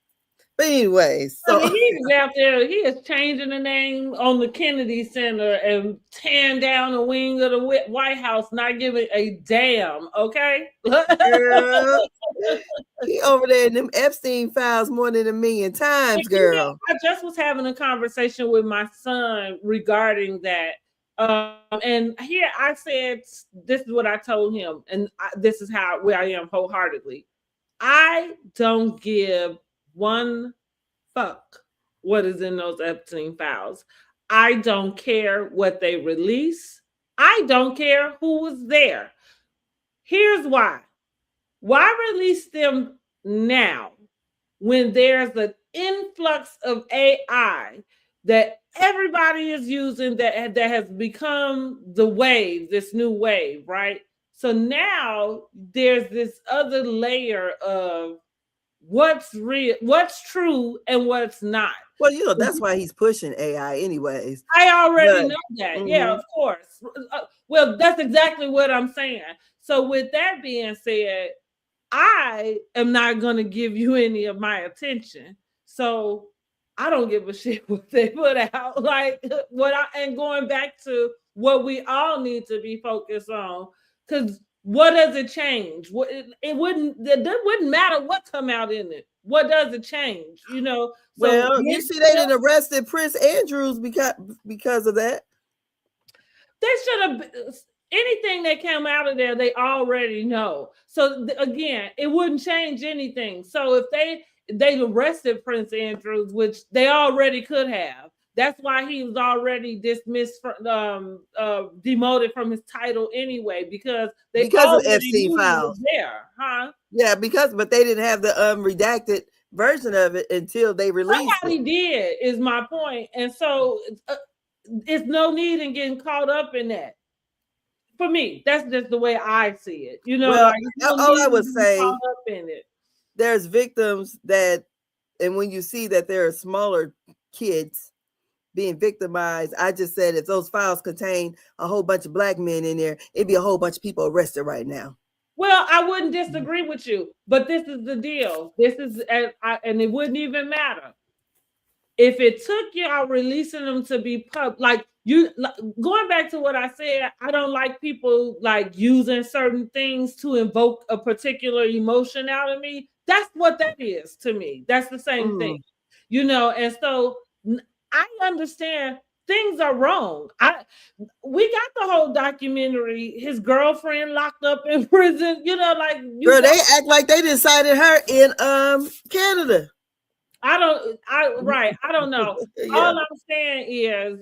But anyway, so he's out there. He is changing the name on the Kennedy Center and tearing down the wing of the White House, not giving a damn. Okay, girl, he over there in them Epstein files more than 1 million times, girl. I just was having a conversation with my son regarding that. And here I said, this is what I told him, and this is how where I am wholeheartedly. I don't give one fuck what is in those Epstein files. I don't care what they release. I don't care who was there. Here's why. Why release them now when there's an influx of AI that everybody is using that has become the wave, this new wave, right? So now there's this other layer of what's real, what's true, and what's not. Well, that's why he's pushing AI anyways. I already know that. Yeah, of course. Well, that's exactly what I'm saying. So with that being said, I am not going to give you any of my attention. So I don't give a shit what they put out. Like and going back to what we all need to be focused on, because what does it change? It wouldn't matter what come out in it. What does it change? So well, you see, they didn't arrested Prince Andrews because of that. They should have. Anything that came out of there, they already know. So again, it wouldn't change anything. So if they arrested Prince Andrews, which they already could have, that's why he was already dismissed, demoted from his title anyway, because of FC files there, huh? Yeah, but they didn't have the redacted version of it until they released Somebody did, is my point. And so it's no need in getting caught up in that. For me, that's just the way I see it. Well, all I would say, caught up in it. There's victims that, and when you see that there are smaller kids being victimized, I just said if those files contain a whole bunch of black men in there, it'd be a whole bunch of people arrested right now. Well, I wouldn't disagree with you, but this is the deal. This is, and it wouldn't even matter if it took y'all releasing them to be like going back to what I said. I don't like people like using certain things to invoke a particular emotion out of me. That's what that is to me. That's the same thing, and so I understand things are wrong. We got the whole documentary, his girlfriend locked up in prison, Girl, they act like they decided her in Canada. I don't know. Yeah. All I'm saying is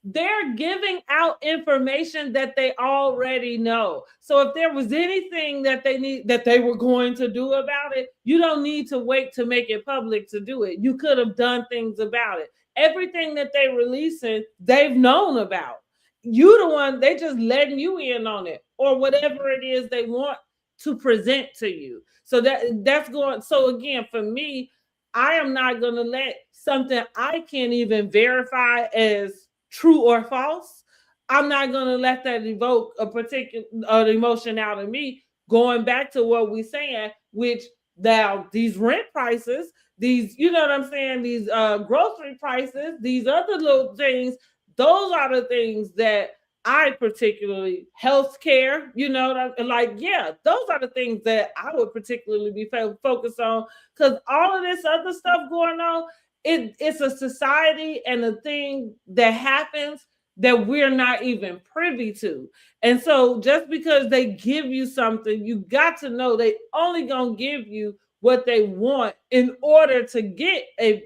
they're giving out information that they already know. So if there was anything that they were going to do about it, you don't need to wait to make it public to do it. You could have done things about it. Everything that they releasing, they've known about. You the one, they just letting you in on it, or whatever it is they want to present to you. So that's going. So again, for me, I am not going to let something I can't even verify as true or false. I'm not going to let that evoke a particular emotion out of me. Going back to what we're saying, which now these rent prices, these, you know what I'm saying, these grocery prices, these other little things, those are the things that I particularly, healthcare, those are the things that I would particularly be focused on, because all of this other stuff going on, it's a society and a thing that happens that we're not even privy to. And so just because they give you something, you got to know they only gonna give you what they want in order to get a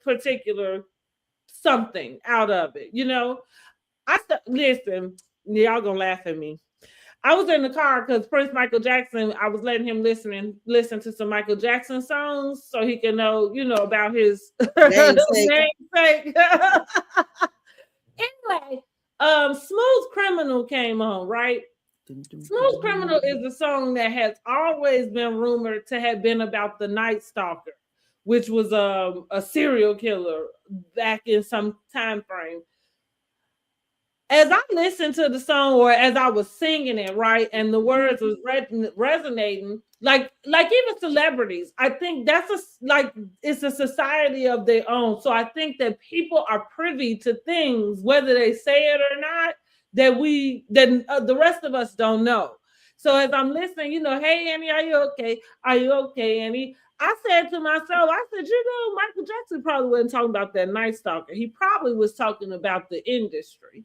particular something out of it, listen, y'all gonna laugh at me. I was in the car because Prince Michael Jackson, I was letting him listen to some Michael Jackson songs so he can know, about his namesake. Anyway, Smooth Criminal came on, right? Smooth Criminal is a song that has always been rumored to have been about the Night Stalker, which was a serial killer back in some time frame. As I listened to the song, or as I was singing it, right, and the words was resonating, like even celebrities, I think it's a society of their own. So I think that people are privy to things, whether they say it or not, that the rest of us don't know. So as I'm listening, hey, Annie, are you okay? Are you okay, Annie? I said to myself, I said, Michael Jackson probably wasn't talking about that Night Stalker. He probably was talking about the industry.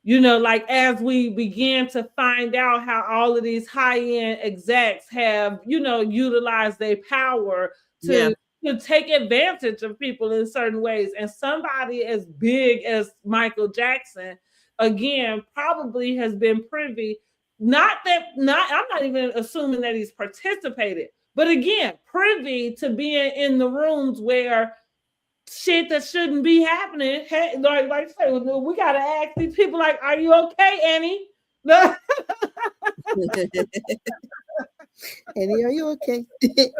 Like as we began to find out how all of these high-end execs have, utilized their power Yeah. to take advantage of people in certain ways. And somebody as big as Michael Jackson, again, probably has been privy. I'm not even assuming that he's participated, but again, privy to being in the rooms where shit that shouldn't be happening. Hey, like I say, we gotta ask these people, like, are you okay, Annie? Annie, are you okay?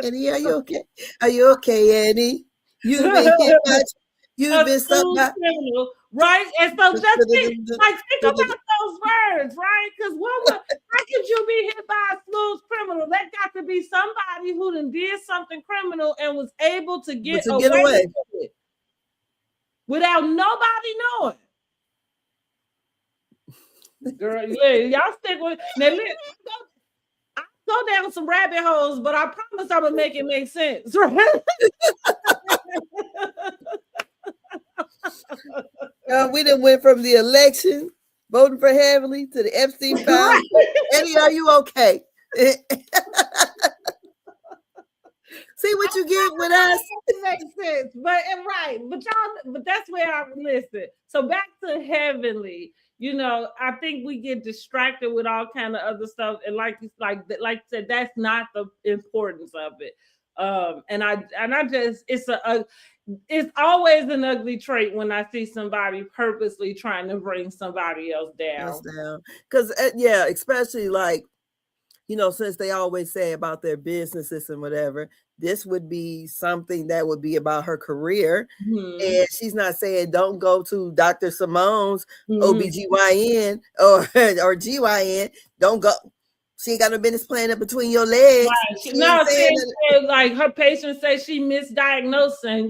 Annie, are you okay? Are you okay, Annie? You've been hit by, you've been stuck by, criminal, right? And so just think about those words, right? Because how could you be hit by a smooth criminal? That got to be somebody who done did something criminal and was able to get away with it without nobody knowing. Girl, yeah, y'all stick with now. Listen, I go down some rabbit holes, but I promise I'm gonna make it make sense, right? We done went from the election, voting for Heavenly, to the Epstein file. Right. Eddie, are you okay? See what you get with us? It makes sense, but that's where I listen. So back to Heavenly. I think we get distracted with all kind of other stuff, and like I said, that's not the importance of it. And I just it's always an ugly trait when I see somebody purposely trying to bring somebody else down. Because especially like, since they always say about their businesses and whatever, this would be something that would be about her career. Mm-hmm. And she's not saying don't go to Dr. Simone's OBGYN or GYN. Don't go. She ain't got no business playing up between your legs. Right. No, like her patients say she misdiagnosing,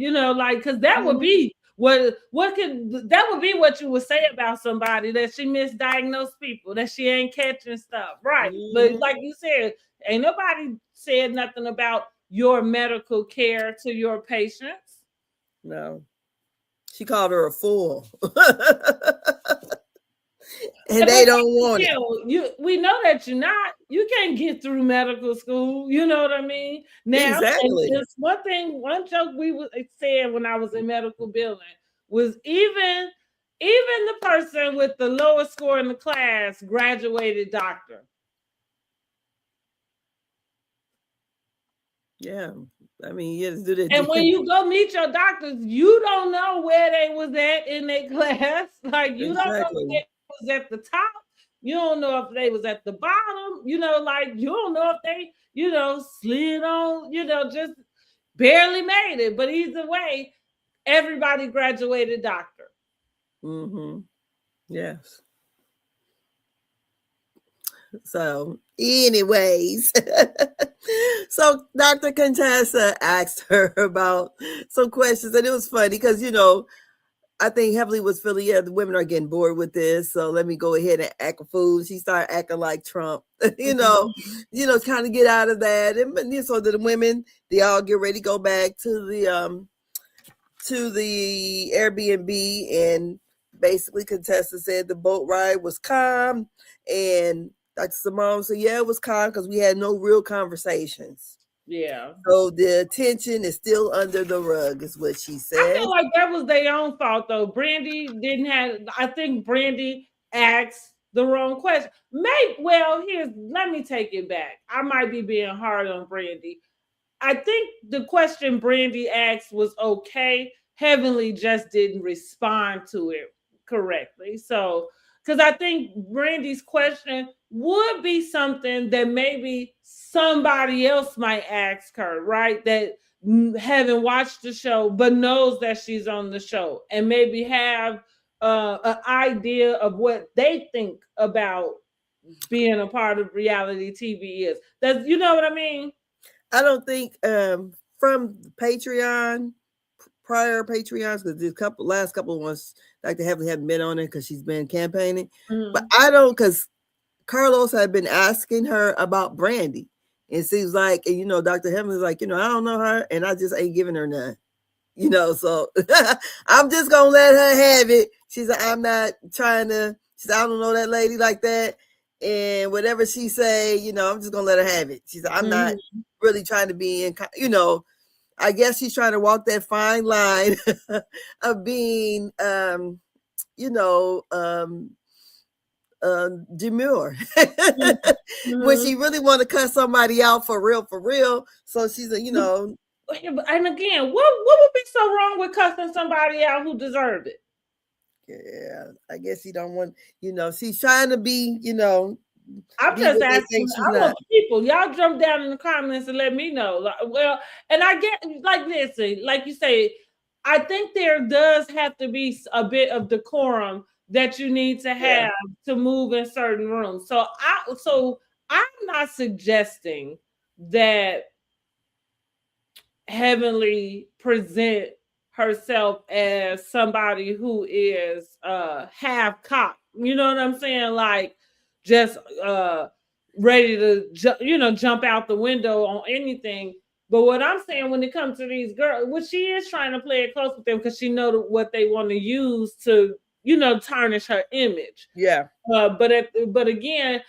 because that would be what would be what you would say about somebody, that she misdiagnosed people, that she ain't catching stuff. Right. Mm-hmm. But like you said, ain't nobody said nothing about your medical care to your patients. No. She called her a fool. And they don't want it. We know that you can't get through medical school. You know what I mean? Now, exactly. One joke we said when I was in medical building was even the person with the lowest score in the class graduated doctor. Yeah. I mean, yes, do that. And when you go meet your doctors, you don't know where they was at in their class. Like, you don't know where they was at the top. You don't know if they was at the bottom. You don't know if they, slid on, just barely made it. But either way, everybody graduated doctor. Mm-hmm. Yes. So, anyways, so Dr. Contessa asked her about some questions, and it was funny because, I think Heavenly was feeling, the women are getting bored with this, so let me go ahead and act a fool. She started acting like Trump, kind of get out of that. And so the women, they all get ready to go back to the Airbnb, and basically Contessa said the boat ride was calm, and Dr. Simone said, it was calm because we had no real conversations. Yeah. So the attention is still under the rug, is what she said. I feel like that was their own fault, though. I think Brandy asked the wrong question. Let me take it back. I might be being hard on Brandy. I think the question Brandy asked was okay. Heavenly just didn't respond to it correctly. So, because I think Brandy's question would be something that maybe somebody else might ask her, right? That haven't watched the show, but knows that she's on the show, and maybe have an idea of what they think about being a part of reality TV is. Does you know what I mean? I don't think from Patreon, prior Patreons, because the last couple of ones, like they haven't been on it because she's been campaigning. Mm-hmm. But I don't, because Carlos had been asking her about Brandy. It seems like, and Dr. Hemming's like, I don't know her, and I just ain't giving her none. So I'm just gonna let her have it. She said, I'm not trying to. She said, I don't know that lady like that, and whatever she say, I'm just gonna let her have it. She said, I'm not really trying to be in. I guess she's trying to walk that fine line of being, demure when she really want to cut somebody out for real. So she's a, And again, what would be so wrong with cussing somebody out who deserved it? Yeah, I guess she don't want, she's trying to be, I'm be just what they asking. think she's I not. want people. Y'all jump down in the comments and let me know. Like, well, and I get like listen, like you say, I think there does have to be a bit of decorum that you need to have to move in certain rooms. So I'm not suggesting that Heavenly present herself as somebody who is half cocked. You know what I'm saying? Like just ready to jump out the window on anything. But what I'm saying when it comes to these girls, what she is trying to play it close with them because she know what they want to use to tarnish her image. Yeah. But again,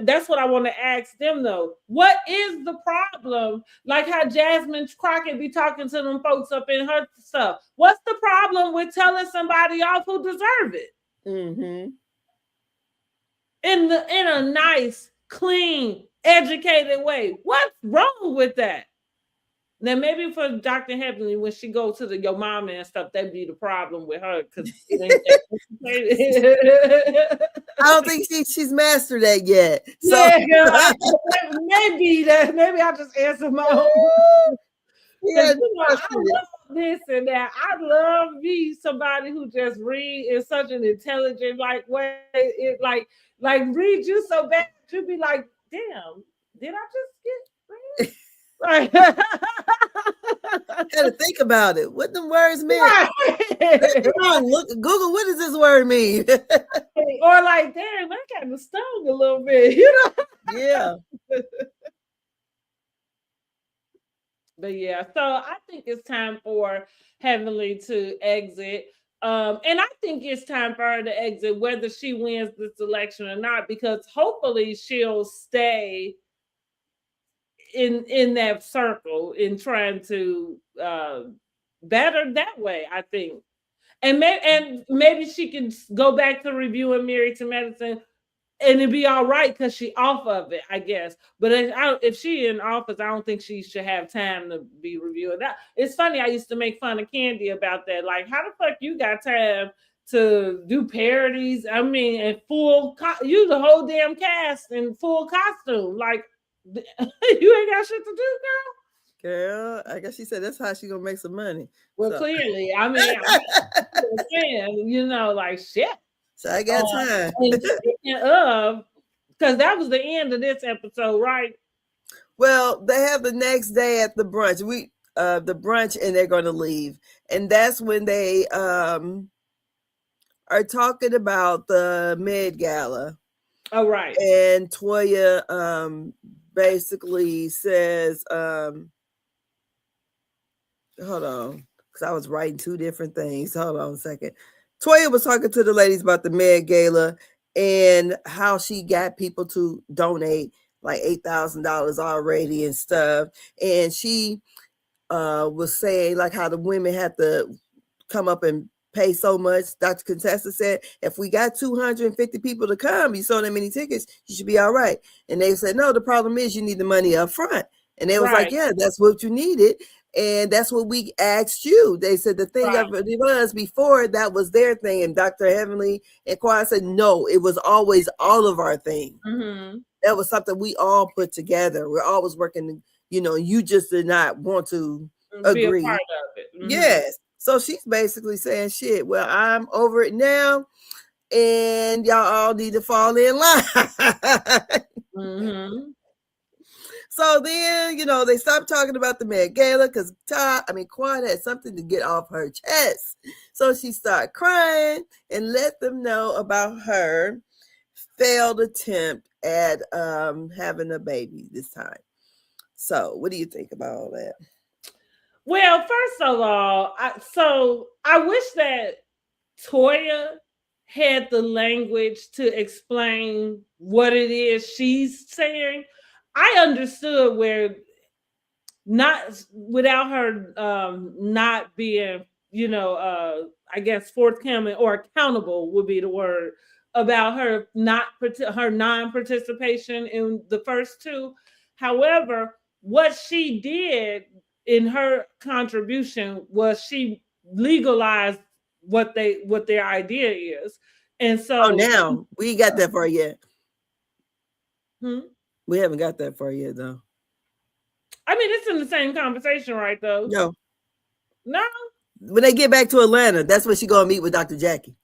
that's what I want to ask them though. What is the problem? Like how Jasmine Crockett be talking to them folks up in her stuff. What's the problem with telling somebody off who deserve it? Mm-hmm. In a nice, clean, educated way. What's wrong with that? Now maybe for Dr. Heavenly, when she go to your mama and stuff, that'd be the problem with her because it ain't that. I don't think she's mastered that yet. So yeah, maybe I just answer my own. Yeah, I love this and that. I love me somebody who just read in such an intelligent way. It like read you so bad you be like, damn, did I just get read? Right. Gotta think about it. What the words mean? Right. Look, Google. What does this word mean? Or like, damn, that kind of stung a little bit, Yeah. But yeah, so I think it's time for Heavenly to exit. And I think it's time for her to exit, whether she wins this election or not, because hopefully she'll stay in that circle in trying to better that way, I think. And maybe she can go back to reviewing Married to Medicine and it'd be all right because she off of it, I guess. But if she in office, I don't think she should have time to be reviewing that. It's funny. I used to make fun of Candy about that. Like, how the fuck you got time to do parodies? I mean, and you the whole damn cast in full costume. Like, you ain't got shit to do, girl. I guess she said that's how she gonna make some money. Well, clearly, I mean, I'm saying, like shit. So I got time. And speaking of, because that was the end of this episode, right? Well, they have the next day at the brunch. The brunch, and they're going to leave, and that's when they are talking about the Med Gala. Oh, right. And Toya basically says, hold on, because I was writing two different things. Hold on a second. Toya was talking to the ladies about the Med Gala and how she got people to donate like $8,000 already and stuff. And she was saying like how the women had to come up and pay so much. Dr. Contessa said, if we got 250 people to come, you sold that many tickets, you should be all right. And they said, no, the problem is you need the money up front. And they was like, yeah, that's what you needed. And that's what we asked you. They said the thing of it was before that was their thing. And Dr. Heavenly and Quad said, no, it was always all of our thing. Mm-hmm. That was something we all put together. We're always working, you just did not want to agree. Be a part of it. Mm-hmm. Yes. So she's basically saying, shit, well, I'm over it now. And y'all all need to fall in line. Mm-hmm. So then, they stopped talking about the Met Gala because Quad had something to get off her chest. So she started crying and let them know about her failed attempt at having a baby this time. So, what do you think about all that? Well, first of all, I wish that Toya had the language to explain what it is she's saying. I understood where not without her not being, I guess forthcoming or accountable would be the word about her non-participation in the first two. However, what she did in her contribution was she legalized what their idea is. And Oh, so now we ain't got that far yet. hmm? We haven't got that far yet, though. I mean, it's in the same conversation, right? Though, No, no, when they get back to Atlanta, that's when she gonna meet with Dr. Jackie.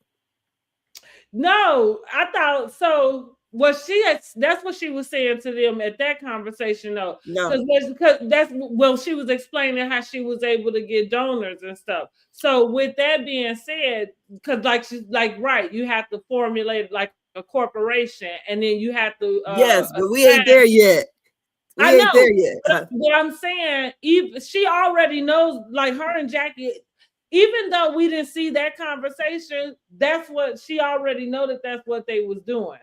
no, I thought so. That's what she was saying to them at that conversation, though, No, because that's well, she was explaining how she was able to get donors and stuff. So, with that being said, because like she's like, right, you have to formulate like a corporation, and then you have to yes, but we ain't assign. there yet. I We ain't know, there yet. but I'm saying, even she already knows, like her and Jackie, even though we didn't see that conversation, that's what she already know that that's what they was doing.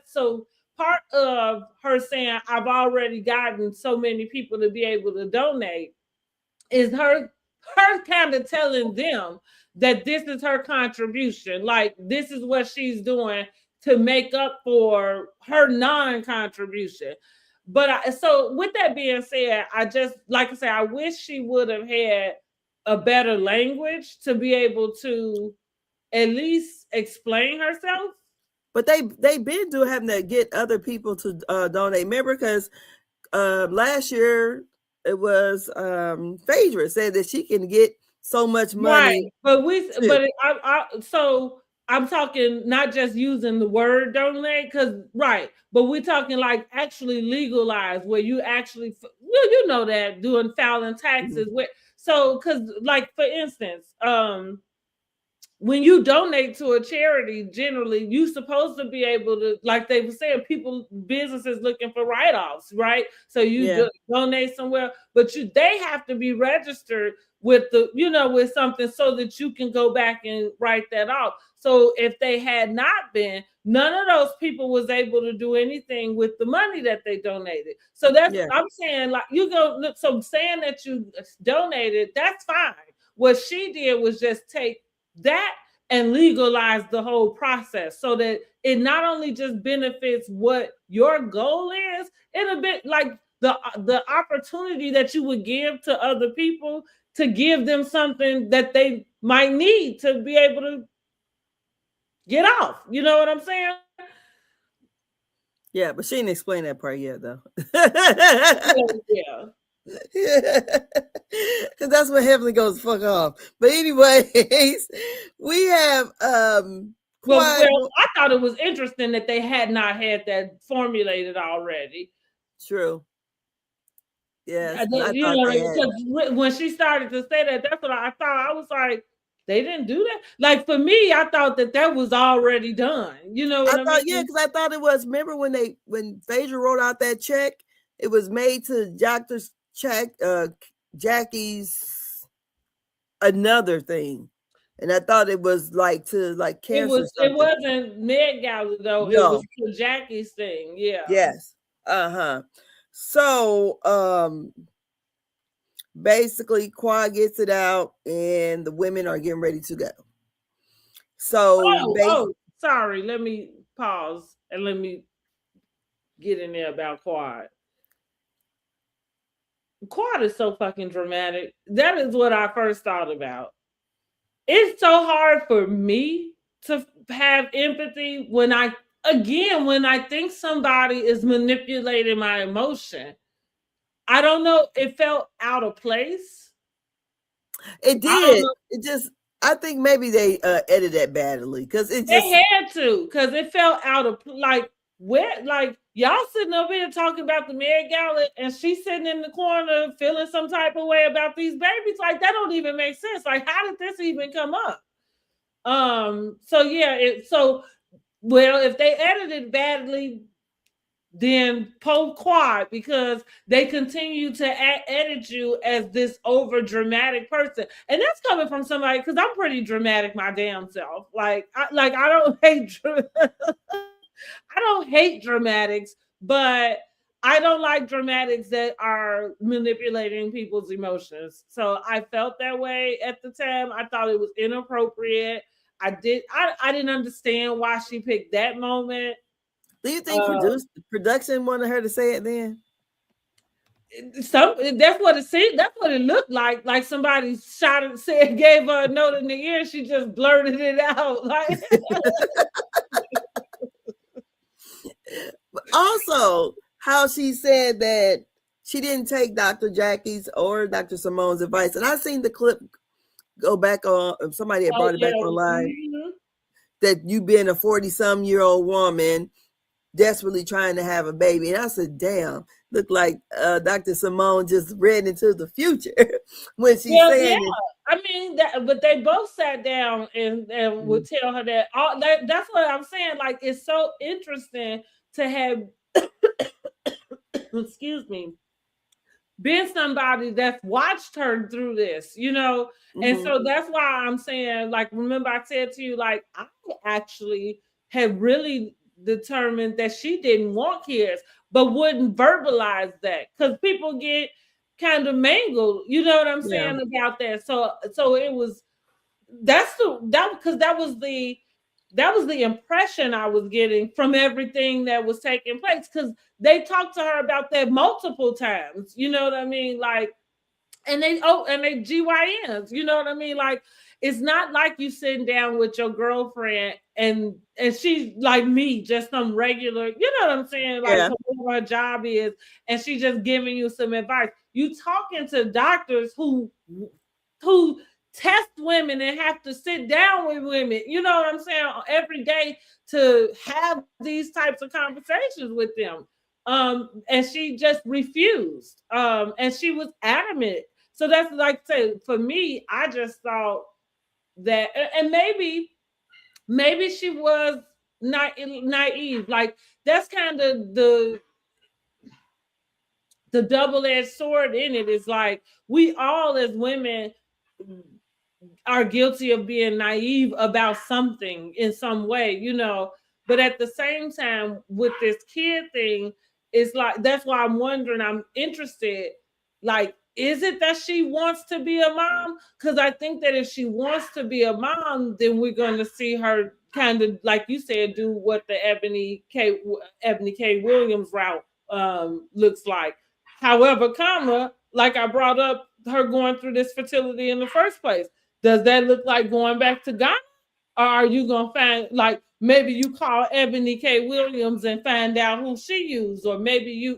So part of her saying, I've already gotten so many people to be able to donate is her kind of telling them that this is her contribution. Like this is what she's doing to make up for her non-contribution. So with that being said, I just like I say, I wish she would have had a better language to be able to at least explain herself. But they been doing having to get other people to donate. Remember, because last year it was Phaedra said that she can get so much Right, money but too. so I'm talking not just using the word donate, because right, but we're talking like actually legalize where you actually you know that doing filing taxes with so because like for instance, when you donate to a charity, generally you supposed to be able to, like they were saying, people businesses looking for write-offs, right? So you Yeah, donate somewhere, but they have to be registered with with something so that you can go back and write that off. So if they had not been, none of those people was able to do anything with the money that they donated. So that's yeah, I'm saying, like you go look, so saying that you donated, that's fine. What she did was just take that and legalize the whole process so that it not only just benefits what your goal is, it'll be like the opportunity that you would give to other people to give them something that they might need to be able to get off. You know what I'm saying? yeah. But she didn't explain that part yet, though. Yeah. Because that's when Heavenly goes fuck off. But anyways, we have Well, Quad. I thought it was interesting that they had not had that formulated already. True. Yes, I You thought know, they had. because when she started to say that, that's what I thought. I was like, they didn't do that. Like for me, I thought that was already done. You know I what I thought, yeah, mean? because I thought it was. Remember when Phaedra wrote out that check, it was made to Doctor's check, Jackie's another thing, and I thought it was like to like cancer It something. wasn't Med Gala though. It was No. to Jackie's thing. Yeah. Yes. Uh-huh. So basically Quad gets it out and the women are getting ready to go. So sorry. Let me pause and let me get in there about Quad. Quad is so fucking dramatic. That is what I first thought about. It's so hard for me to have empathy when I think somebody is manipulating my emotion. I don't know. It felt out of place. it I don't did. know. It just I think maybe they edited that badly because it just They had to, because it felt out of like where like y'all sitting up here talking about the Met Gala and she's sitting in the corner feeling some type of way about these babies. Like that don't even make sense. Like how did this even come up? So yeah, well, if they edited badly, then po quad, because they continue to edit you as this over dramatic person, and that's coming from somebody, because I'm pretty dramatic my damn self. I don't hate I don't hate dramatics, but I don't like dramatics that are manipulating people's emotions. So I felt that way at the time. I thought it was inappropriate. I didn't understand why she picked that moment. Do you think production wanted her to say it then? That's what it seemed. That's what it looked like. Like somebody shot it, said, gave her a note in the ear. She just blurted it out. Like, also, how she said that she didn't take Dr. Jackie's or Dr. Simone's advice, and I seen the clip go back on. Somebody had brought it back online. Mm-hmm. That you being a 40-some-year-old woman desperately trying to have a baby. And I said, damn, look like Dr. Simone just read into the future when she said it. I mean, but they both sat down and would tell her that. That's what I'm saying. Like, it's so interesting to have, excuse me, been somebody that's watched her through this, you know? Mm-hmm. And so that's why I'm saying, like, remember I said to you, like, I actually had really determined that she didn't want kids, but wouldn't verbalize that, because people get kind of mangled, you know what I'm saying, about that. So it was because that was the impression I was getting from everything that was taking place, because they talked to her about that multiple times, you know what I mean? Like, and they GYNs, you know what I mean? Like, it's not like you sitting down with your girlfriend and she's like me, just some regular, you know what I'm saying? Like, whatever her job is, and she's just giving you some advice. You talking to doctors who test women and have to sit down with women, you know what I'm saying, every day to have these types of conversations with them. And she just refused. And she was adamant. So that's, like I say, for me, I just thought that, and maybe she was not naive. Like, that's kind of the double-edged sword in it. Is like, we all as women are guilty of being naive about something in some way, you know. But at the same time, with this kid thing, it's like, that's why I'm wondering, I'm interested, like, is it that she wants to be a mom? Because I think that if she wants to be a mom, then we're going to see her kind of, like you said, do what the Ebony K. Williams route looks like. However, like I brought up, her going through this fertility in the first place. Does that look like going back to Ghana? Or are you going to find, like, maybe you call Ebony K. Williams and find out who she used, or maybe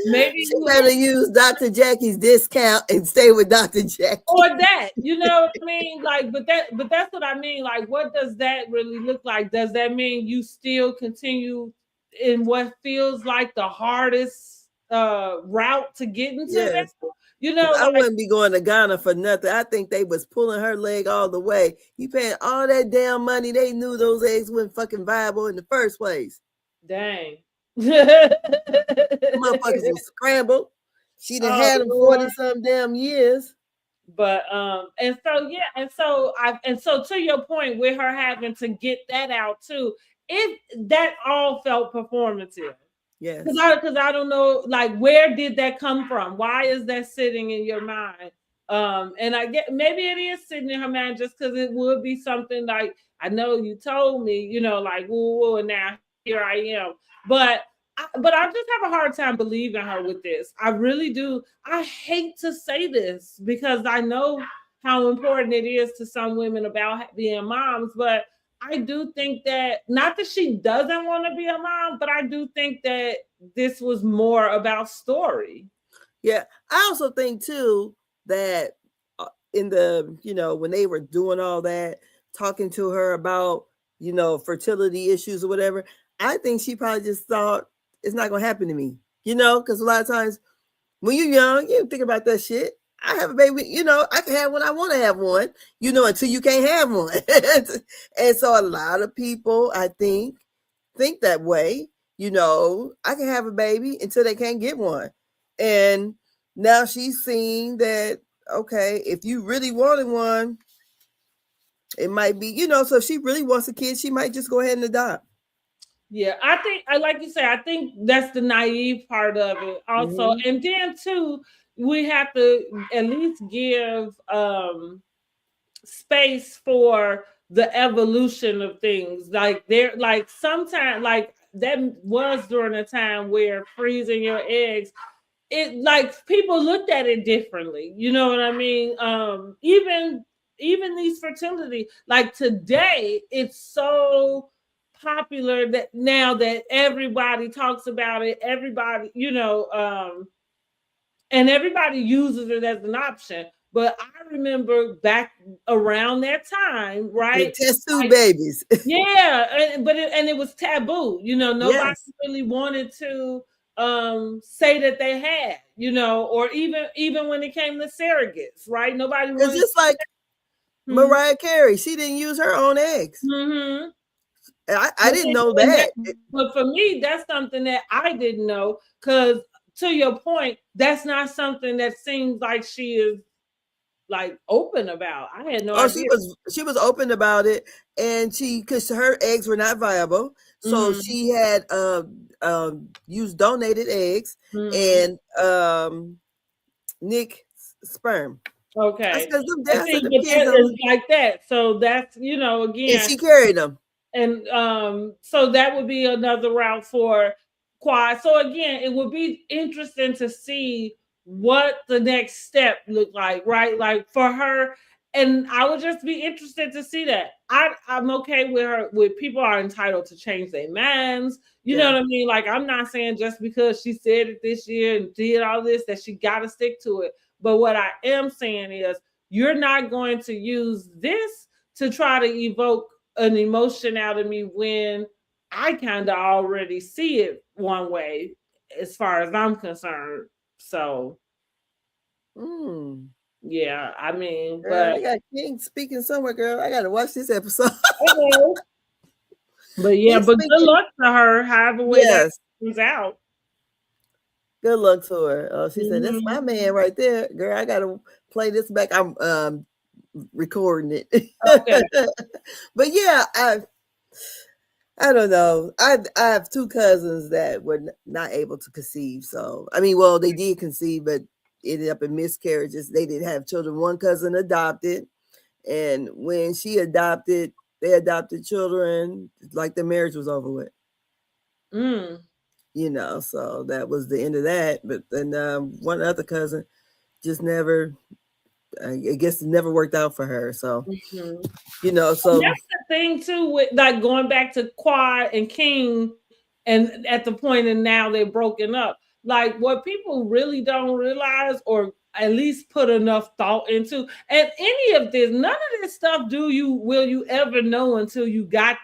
maybe she better use Dr. Jackie's discount and stay with Dr. Jackie. Or that, you know what I mean? Like, but that's what I mean. Like, what does that really look like? Does that mean you still continue in what feels like the hardest route to get into that? You know, I wouldn't be going to Ghana for nothing. I think they was pulling her leg all the way. You paying all that damn money. They knew those eggs weren't fucking viable in the first place. Dang. Motherfuckers was scrambled. She done had them 40-some damn years. But and so to your point, with her having to get that out too, that all felt performative. Yes. Because I don't know, like, where did that come from? Why is that sitting in your mind? And I get, maybe it is sitting in her mind just because it would be something like, I know you told me, you know, like, whoa, and now here I am. But I just have a hard time believing her with this. I really do. I hate to say this because I know how important it is to some women about being moms, but I do think that, not that she doesn't want to be a mom, but I do think that this was more about story. Yeah. I also think too that in the, you know, when they were doing all that, talking to her about, you know, fertility issues or whatever, I think she probably just thought, it's not going to happen to me, you know, because a lot of times when you're young, you think about that shit. I have a baby, you know, I can have one, I want to have one, you know, until you can't have one. And so a lot of people, I think that way. I can have a baby until they can't get one. And now she's seeing that, okay, if you really wanted one, it might be, so if she really wants a kid, she might just go ahead and adopt. Yeah, I think I like you say, I think that's the naive part of it also. Mm-hmm. And then too, we have to at least give space for the evolution of things. Like there, like sometimes like that was during a time where freezing your eggs, it like people looked at it differently. You know what I mean? Even these fertility, like today, it's so popular that now that everybody talks about it, everybody, and everybody uses it as an option. But I remember back around that time, The right? test tube Like, babies. yeah, and it was taboo. Nobody Yes. really wanted to say that they had, or even when it came to surrogates, right? Nobody It's wanted just like to. Mariah Carey. She didn't use her own eggs. Mm-hmm. I But, didn't then- know and that. but for me, that's something that I didn't know because, to your point, that's not something that seems like she is like open about. I had no Oh, idea. she was open about it, and because her eggs were not viable, so Mm-hmm. she had used donated eggs Mm-hmm. and Nick sperm. Okay. I And said see, them but kids that don't, is like that. So that's, and again, she carried them. and so that would be another route for quad. So again, it would be interesting to see what the next step looked like, right? Like for her, and I would just be interested to see that. I'm okay with her. With people are entitled to change their minds. You know Yeah. what I mean? Like I'm not saying just because she said it this year and did all this that she got to stick to it. But what I am saying is, you're not going to use this to try to evoke an emotion out of me when I kind of already see it one way as far as I'm concerned. So Mm. yeah, I mean, Girl, but they got King speaking somewhere, girl. I gotta watch this episode. okay. But yeah, He's but good speaking. luck to her, however way that Yes. comes out. Good luck to her. Oh, she said, "That's my Mhm. man right there, girl. I gotta play this back. I'm recording it." Okay. But yeah, I don't know. I have two cousins that were not able to conceive. So I mean, well, they did conceive, but ended up in miscarriages. They didn't have children. One cousin adopted, and when she adopted, they adopted children. Like the marriage was over with. Mm. So that was the end of that. But then one other cousin just never, I guess it never worked out for her. So, Mhm. And so that's the thing too, with like going back to Quad and King, and at the point and now they're broken up. Like what people really don't realize, or at least put enough thought into, and any of this, none of this stuff will you ever know till you get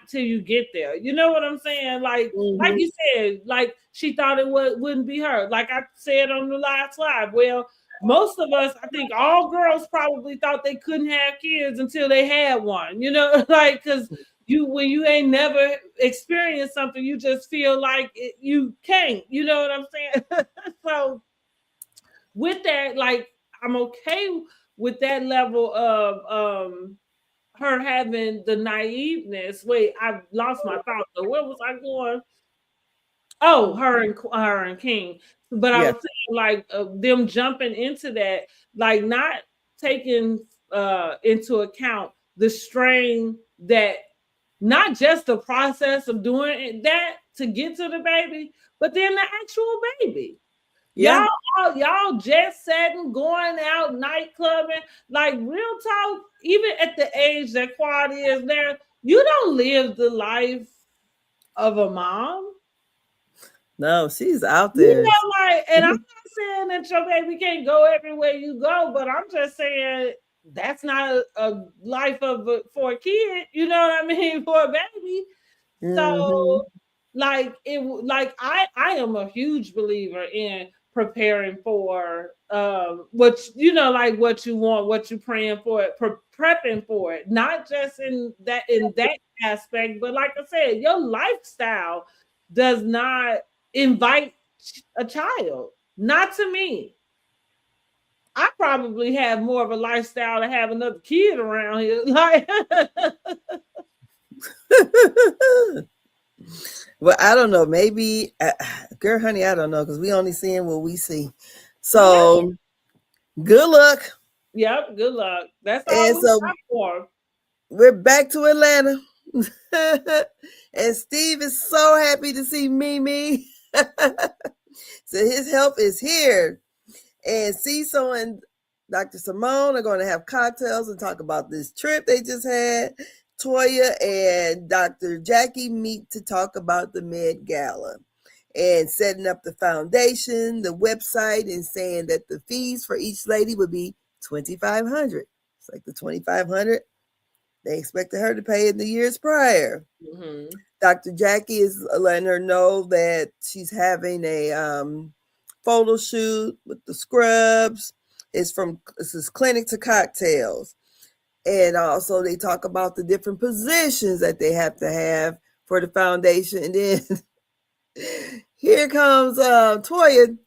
there. You know what I'm saying? Like mhm. you said, like she thought wouldn't be her. Like I said on the last live. Well, most of us, I think all girls probably thought they couldn't have kids until they had one, like because when you ain't never experienced something, you just feel like you can't, you know what I'm saying? So with that, like I'm okay with that level of her having the naiveness. Wait, I lost my thought. So where was I going? Oh, her and King. But I Yeah, was saying like them jumping into that, like not taking into account the strain that not just the process of doing that to get to the baby, but then the actual baby. yeah. Y'all jet setting, going out, night clubbing, like real talk, even at the age that Quad is there, you don't live the life of a mom. No, she's out there. Like, and I'm not saying that your baby can't go everywhere you go, but I'm just saying that's not a life for a kid. You know what I mean? For a baby. Hmm. So, like I am a huge believer in preparing for like what you want, what you praying for it, prepping for it, not just in that aspect, but like I said, your lifestyle does not invite a child. Not to me. I probably have more of a lifestyle to have another kid around here. Like, Well, I don't know. Maybe, girl, honey, I don't know because we only seeing what we see. yeah, So good luck. yep. Good luck. That's all And we so got for. we're back to Atlanta. And Steve is so happy to see Mimi. So his help is here. And Cecil and Dr. Simone are going to have cocktails and talk about this trip they just had. Toya and Dr. Jackie meet to talk about the Med Gala and setting up the foundation, the website, and saying that the fees for each lady would be $2,500. It's like the $2,500 they expected her to pay in the years prior. Mm-hmm. Dr. Jackie is letting her know that she's having a photo shoot with the scrubs. This is clinic to cocktails. And also they talk about the different positions that they have to have for the foundation. And then here comes Toya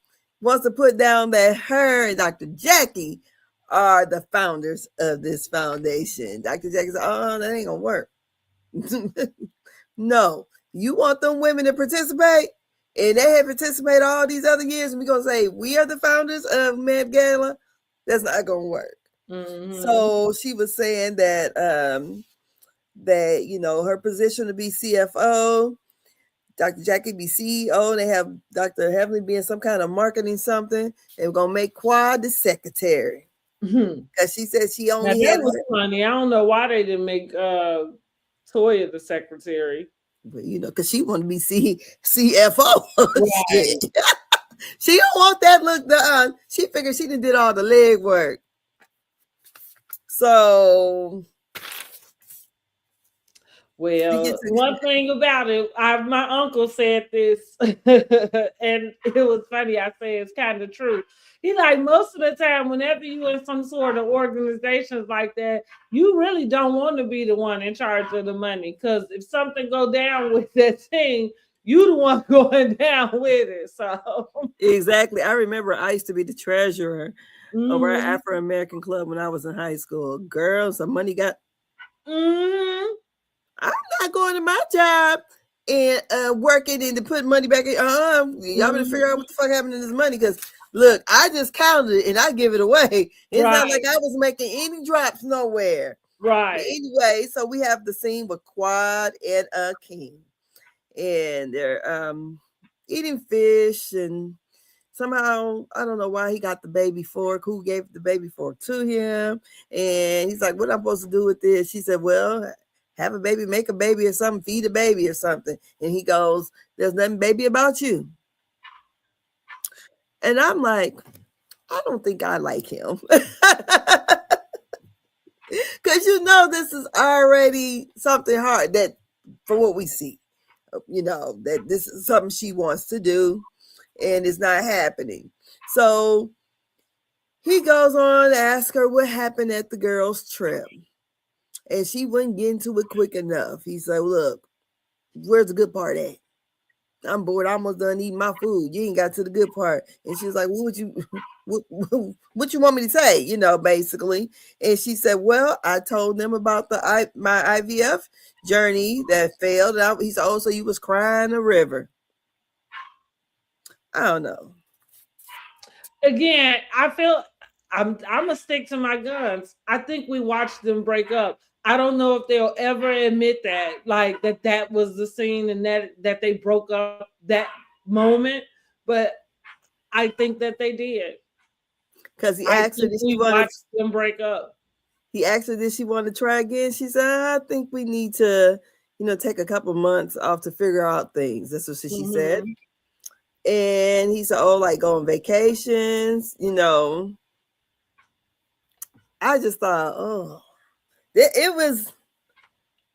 wants to put down that her and Dr. Jackie are the founders of this foundation. Dr. Jackie said, oh, that ain't gonna work. No, you want them women to participate, and they have participated all these other years, and we're gonna say we are the founders of Med Gala. That's not gonna work. Mm-hmm. So she was saying that that her position to be CFO, Dr. Jackie be CEO, and they have Dr. Heavenly being some kind of marketing something. They were gonna make Quad the secretary because she said she Now only that had was funny. I don't know why they didn't make Toya the secretary. because she wanted to be CFO. Right. She don't want that look done. She figured she did all the leg work. So Well, one thing about it, my uncle said this, and it was funny. I say it's kind of true. He like most of the time, whenever you in some sort of organizations like that, you really don't want to be the one in charge of the money because if something go down with that thing, you the one going down with it. So exactly, I remember I used to be the treasurer of our mm-hmm. Afro American club when I was in high school. Girls, some money got. Mm-hmm. I'm not going to my job and working and to put money back in. Y'all better figure out what the fuck happened to this money because look, I just counted it and I give it away. It's not like I was making any drops nowhere. Right. But anyway, so we have the scene with Quad and King, and they're eating fish, and somehow I don't know why he got the baby fork. Who gave the baby fork to him? And he's like, "What am I supposed to do with this?" She said, "Well, have a baby, make a baby or something, feed a baby or something." And he goes, "There's nothing baby about you." And I'm like, I don't think I like him. Because this is already something hard that from what we see, that this is something she wants to do and it's not happening. So he goes on to ask her what happened at the girls' trip. And she wouldn't get into it quick enough. He said, look, where's the good part at? I'm bored. I almost done eating my food. You ain't got to the good part. And she was like, what would you what you want me to say? Basically. And she said, well, I told them about my IVF journey that failed. And he said, oh, so you was crying a river. I don't know. Again, I feel I'm gonna stick to my guns. I think we watched them break up. I don't know if they'll ever admit that, like that was the scene and that they broke up that moment, but I think that they did. Because he asked her, did she want to them break up? He asked her, did she want to try again? She said, I think we need to, take a couple months off to figure out things. That's what she said. And he said, oh, like go on vacations, I just thought, oh, it was,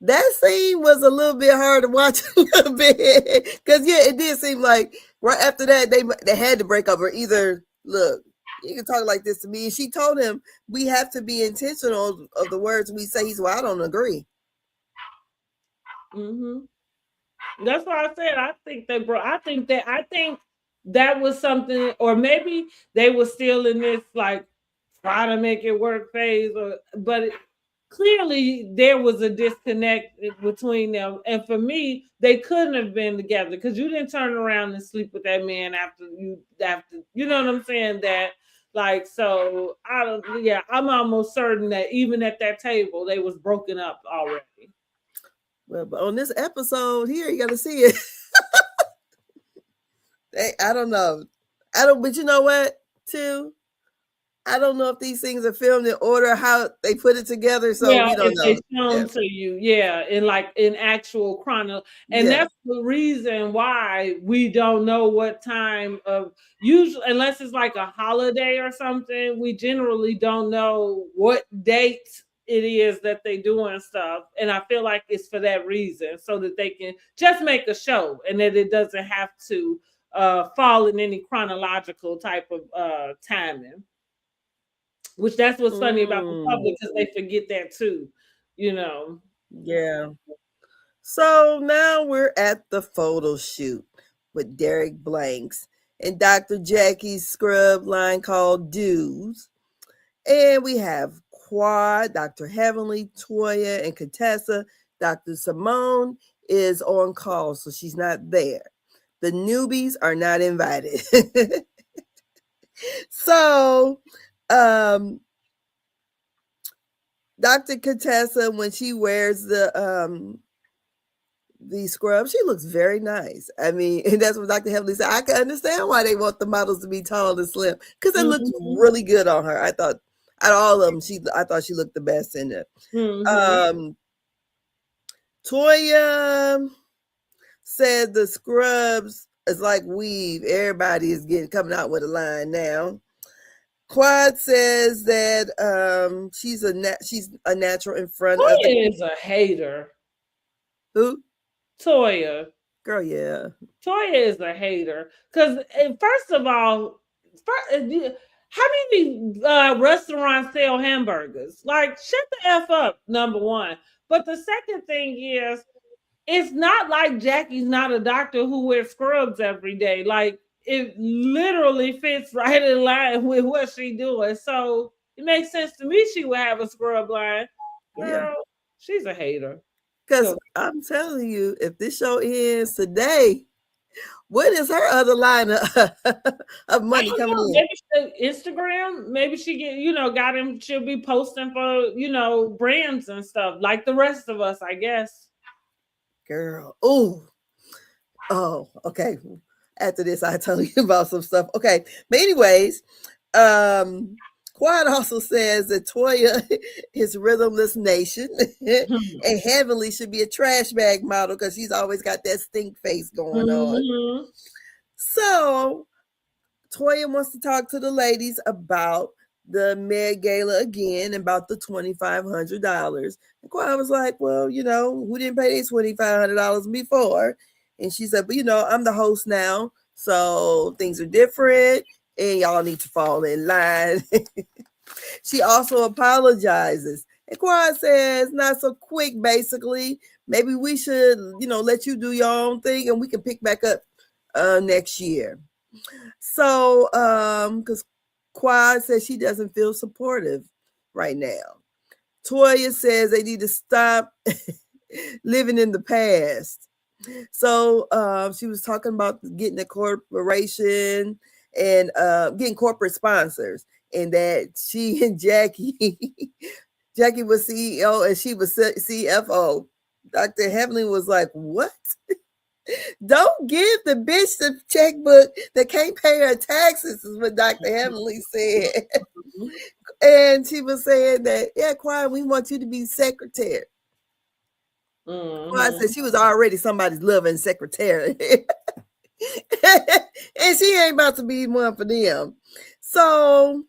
that scene was a little bit hard to watch a little bit. Because, yeah, it did seem like right after that, they had to break up or either, look, you can talk like this to me. And she told him, we have to be intentional of the words we say. He said, well, I don't agree. That's why I said I think they bro. I think that was something, or maybe they were still in this like try to make it work phase, or clearly there was a disconnect between them. And for me, they couldn't have been together because you didn't turn around and sleep with that man after you know what I'm saying that. Like so, I don't. Yeah, I'm almost certain that even at that table, they was broken up already. Well, but on this episode here, you got to see it. I don't know. I don't, but you know what, too? I don't know if these things are filmed in order, how they put it together, so Yeah, we don't if they know. Yeah. shown to you, yeah, in like in actual chrono, and Yeah. that's the reason why we don't know what time of usually, unless it's like a holiday or something, we generally don't know what date it is that they doing stuff. And I feel like it's for that reason, so that they can just make a show and that it doesn't have to fall in any chronological type of timing. Which that's what's funny about the Mm, public because they forget that too, you know. yeah. So now we're at the photo shoot with Derek Blanks and Dr. Jackie's scrub line called Dues. And we have Quad, Dr. Heavenly, Toya, and Contessa. Dr. Simone is on call, so she's not there. The newbies are not invited. So, um, Dr. Contessa, when she wears the scrub, she looks very nice. I mean, and that's what Dr. Heavenly said. I can understand why they want the models to be tall and slim because it looked Mhm. really good on her. I thought out of all of them, I thought she looked the best in it. Mhm. Toya said the scrubs is like weave. Everybody is getting coming out with a line now. Quad says that she's a natural in front of the Toya is a hater. who Toya. girl. Yeah, Toya is a hater. Because, first of all, how many restaurants sell hamburgers? Like, shut the F up, number one. But the second thing is, it's not like Jackie's not a doctor who wears scrubs every day. Like it literally fits right in line with what she doing. So it makes sense to me she would have a scrub line. yeah. Girl, she's a hater. Because Go. I'm telling you, if this show ends today, what is her other line of I money don't coming know. in? Maybe Instagram. Maybe she get got him. She'll be posting for brands and stuff like the rest of us, I guess. Girl, oh, okay. After this, I tell you about some stuff. Okay, but anyways, um, Quad also says that Toya is rhythmless nation, and Heavenly should be a trash bag model because she's always got that stink face going on. Mhm. So Toya wants to talk to the ladies about the Med Gala again, about the $2,500. And Quad was like, well, who didn't pay their $2,500 before? And she said, but I'm the host now, so things are different, and y'all need to fall in line. She also apologizes. And Quad says, not so quick, basically. Maybe we should, let you do your own thing and we can pick back up next year. So, because Quad says she doesn't feel supportive right now. Toya says they need to stop living in the past. So she was talking about getting a corporation and getting corporate sponsors, and that she and Jackie was CEO and she was CFO. Dr. Heavenly was like, what? Don't give the bitch the checkbook that can't pay her taxes, is what Dr. Heavenly said. And she was saying that, yeah, Quiet, we want you to be secretary. Quiet said Mhm. she was already somebody's loving secretary. And she ain't about to be one for them. So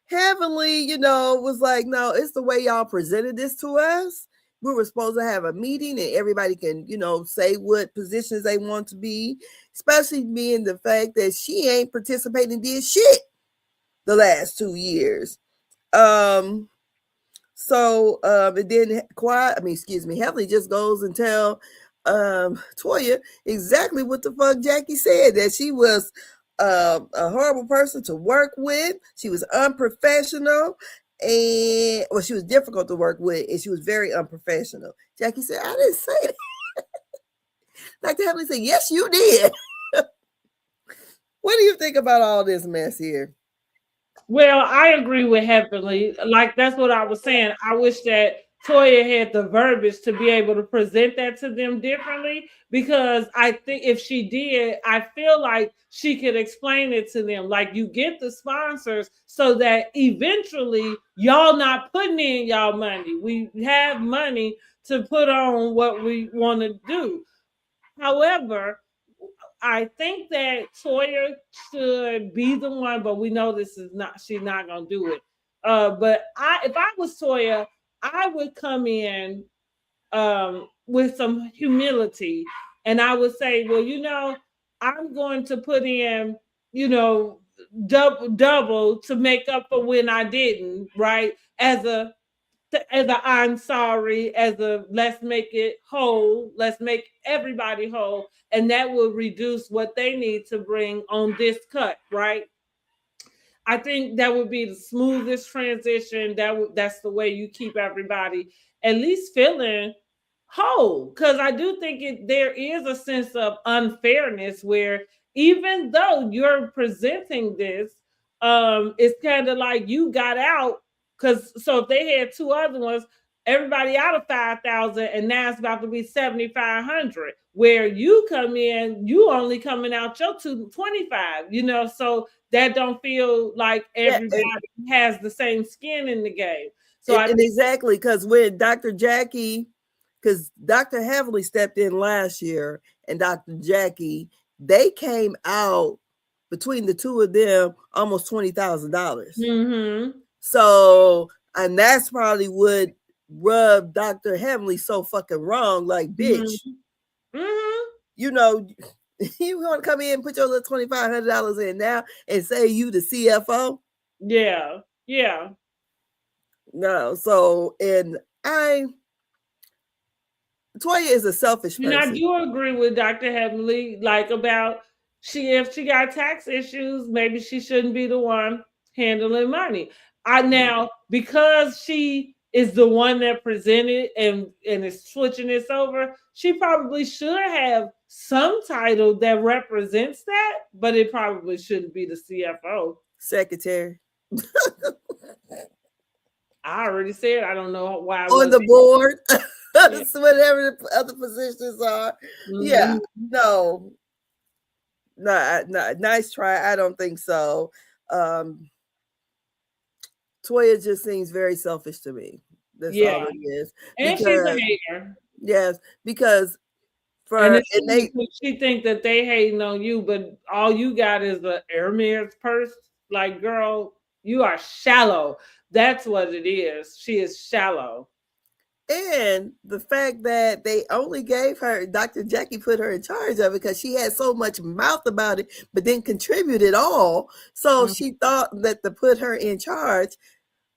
Heavenly, was like, no, it's the way y'all presented this to us. We were supposed to have a meeting and everybody can, say what positions they want to be, especially being the fact that she ain't participating in did shit the last 2 years. So and then Heavenly just goes and tell Toya exactly what the fuck Jackie said, that she was a horrible person to work with. She was unprofessional, and well, she was difficult to work with, and she was very unprofessional. Jackie said, "I didn't say that." Dr. Heavenly said, "Yes, you did." What do you think about all this mess here? Well, I agree with Heavenly. Like that's what I was saying. I wish that Toya had the verbiage to be able to present that to them differently, because I think if she did, I feel like she could explain it to them. Like you get the sponsors so that eventually y'all not putting in y'all money. We have money to put on what we want to do. However, I think that Toya should be the one, but we know this is not. She's not gonna do it. But if I was Toya, I would come in with some humility, and I would say, well, I'm going to put in, you know, double to make up for when I didn't, right? As a I'm sorry, as a let's make it whole, let's make everybody whole, and that will reduce what they need to bring on this cut, right? I think that would be the smoothest transition. That's the way you keep everybody at least feeling whole. Because I do think there is a sense of unfairness where even though you're presenting this, it's kind of like you got out. Because so if they had two other ones, everybody out of 5,000, and now it's about to be 7,500. Where you come in, you only coming out your 225. So that don't feel like Yeah, everybody has the same skin in the game. So and exactly, because when Dr. Jackie, because Dr. Heavily stepped in last year, and Dr. Jackie, they came out between the two of them almost $20,000. Mm-hmm. So, and that's probably what rubbed Dr. Heavenly so fucking wrong. Like, bitch, Mm-hmm. you want to come in and put your little $2,500 in now and say you the CFO? Yeah. No. So, and Toya is a selfish person. And I do agree with Dr. Heavenly, like about if she got tax issues, maybe she shouldn't be the one handling money. Now because she is the one that presented and is switching this over, she probably should have some title that represents that, but it probably shouldn't be the CFO. Secretary. I already said I don't know why on the board. Yeah. Whatever the other positions are. Mm-hmm. Yeah. No, nice try. I don't think so. Toya just seems very selfish to me. That's all it is. And she's a hater. Yes, because she think that they hating on you, but all you got is a Hermes purse. Like, girl, you are shallow. That's what it is. She is shallow. And the fact that they only gave her, Dr. Jackie put her in charge of it because she had so much mouth about it, but didn't contribute at all. So she thought that to put her in charge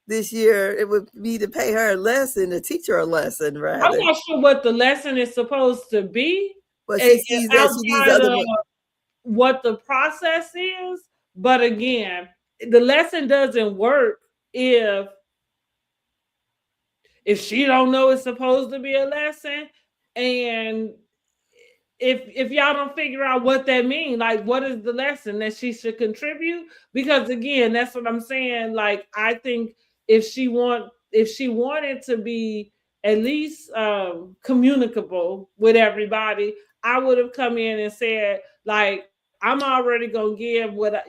this year, it would be to pay her a lesson, to teach her a lesson, rather. I'm not sure what the lesson is supposed to be. But she sees that she needs other what the process is. But again, the lesson doesn't work if she don't know it's supposed to be a lesson, and if y'all don't figure out what that means, like what is the lesson that she should contribute? Because again, that's what I'm saying. Like, I think if she wanted to be at least communicable with everybody, I would have come in and said, like, I'm already gonna give what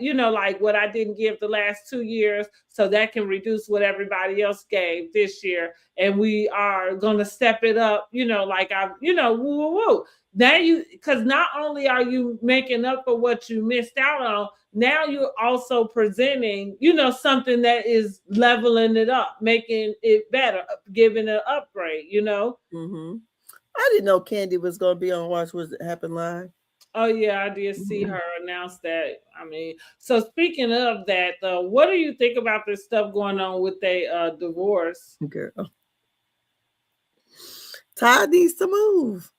what I didn't give the last 2 years, so that can reduce what everybody else gave this year, and we are gonna step it up. Like woo. Now because not only are you making up for what you missed out on, now you're also presenting, something that is leveling it up, making it better, giving an upgrade. Mm-hmm. I didn't know Candy was gonna be on Watch What Happened Live. Oh yeah, I did see her announce that. I mean, so speaking of that, what do you think about this stuff going on with their divorce? Girl, Todd needs to move.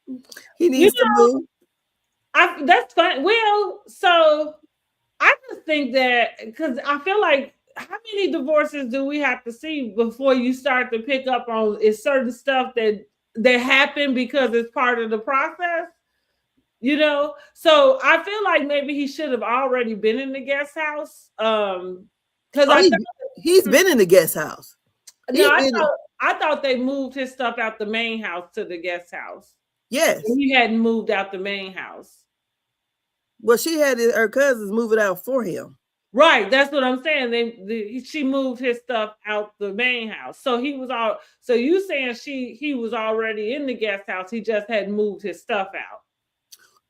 He You needs to move. that's fine. Well, so I just think that because I feel like how many divorces do we have to see before you start to pick up on is certain stuff that happen because it's part of the process, you know? So I feel like maybe he should have already been in the guest house. Because Oh, I he's been in the guest house. no, He been I thought they moved his stuff out the main house to the guest house. yes. He hadn't moved out the main house. Well, she had her cousins move it out for him. Right, that's what I'm saying. She moved his stuff out the main house, so he was all. So you saying he was already in the guest house? He just hadn't moved his stuff out.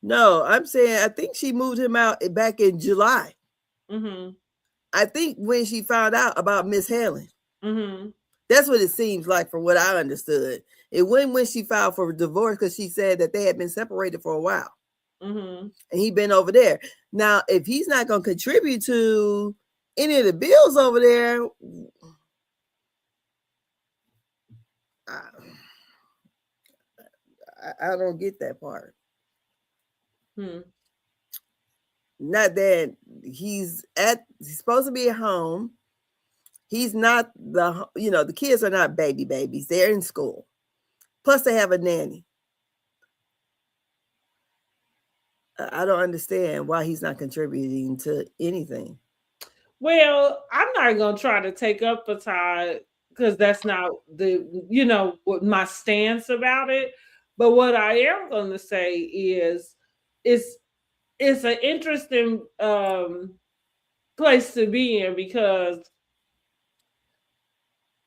No, I'm saying I think she moved him out back in July. Mm-hmm. I think when she found out about Miss Helen. Mm-hmm. That's what it seems like from what I understood. It wasn't when she filed for divorce because she said that they had been separated for a while. Mm-hmm. And he'd been over there. Now, if he's not going to contribute to any of the bills over there, I don't get that part. Hmm. Not that he's supposed to be at home. He's not the kids are not babies. They're in school. Plus they have a nanny. I don't understand why he's not contributing to anything. Well, I'm not gonna try to take up for Todd because that's not what my stance about it. But what I am gonna say is, it's it's an interesting place to be in because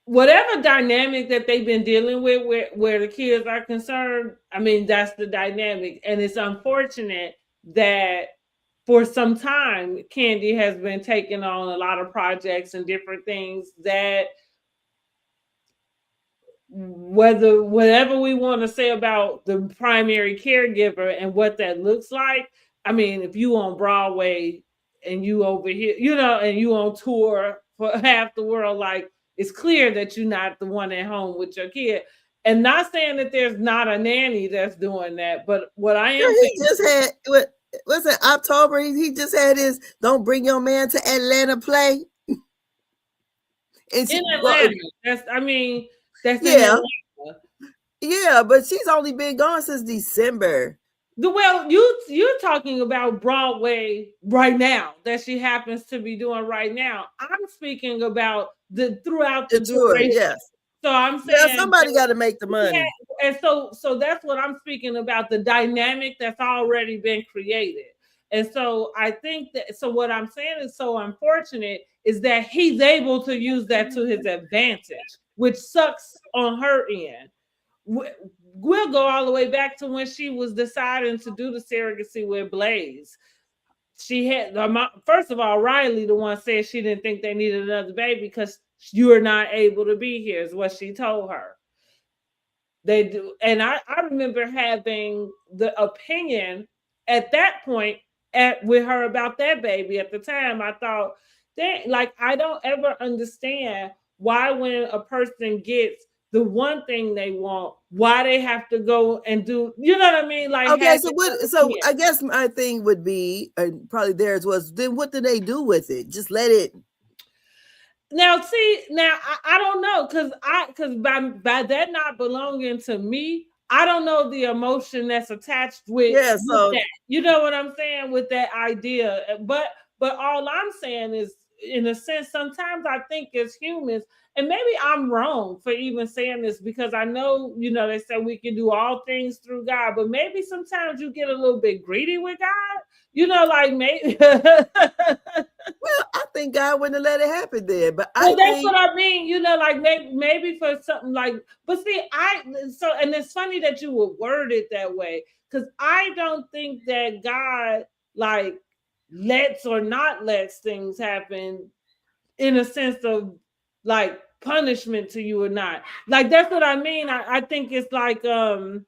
whatever dynamic that they've been dealing with where the kids are concerned, I mean, that's the dynamic. And it's unfortunate that for some time, Candy has been taking on a lot of projects and different things that whatever we want to say about the primary caregiver and what that looks like. I mean, if you on Broadway and you over here, and you on tour for half the world, like it's clear that you're not the one at home with your kid. And not saying that there's not a nanny that's doing that, but what I am He saying, just had what's it, October? He just had his "Don't Bring Your Man to Atlanta" play. And in she, Atlanta, that's in yeah, Atlanta. yeah, but she's only been gone since December. Well, you're talking about Broadway right now that she happens to be doing right now. I'm speaking about the throughout The the tour, duration. yes. So I'm Yeah, saying, somebody got to make the yeah, money. and so that's what I'm speaking about, the dynamic that's already been created. And so I think that what I'm saying is so unfortunate is that he's able to use that to his advantage, which sucks on her end. We'll go all the way back to when she was deciding to do the surrogacy with Blaze. She had first of all, Riley, the one said she didn't think they needed another baby because you're not able to be here, is what she told her. They do, and I remember having the opinion at that point with her about that baby. At the time, I thought that, like, I don't ever understand why when a person gets the one thing they want, why they have to go and do, you know what I mean? Like, Okay, so I guess my thing would be, and probably theirs was, then what do they do with it? Just let it. Now, see, I don't know, because by that not belonging to me, I don't know the emotion that's attached with that. You know what I'm saying, with that idea. But all I'm saying is, in a sense, sometimes I think as humans, and maybe I'm wrong for even saying this, because I know, they say we can do all things through God, but maybe sometimes you get a little bit greedy with God, like maybe. Well, I think God wouldn't have let it happen then, but that's what I mean, like maybe for something like, but see, and it's funny that you would word it that way, because I don't think that God like lets or not lets things happen in a sense of like punishment to you or not. Like, that's what I mean. I think it's like I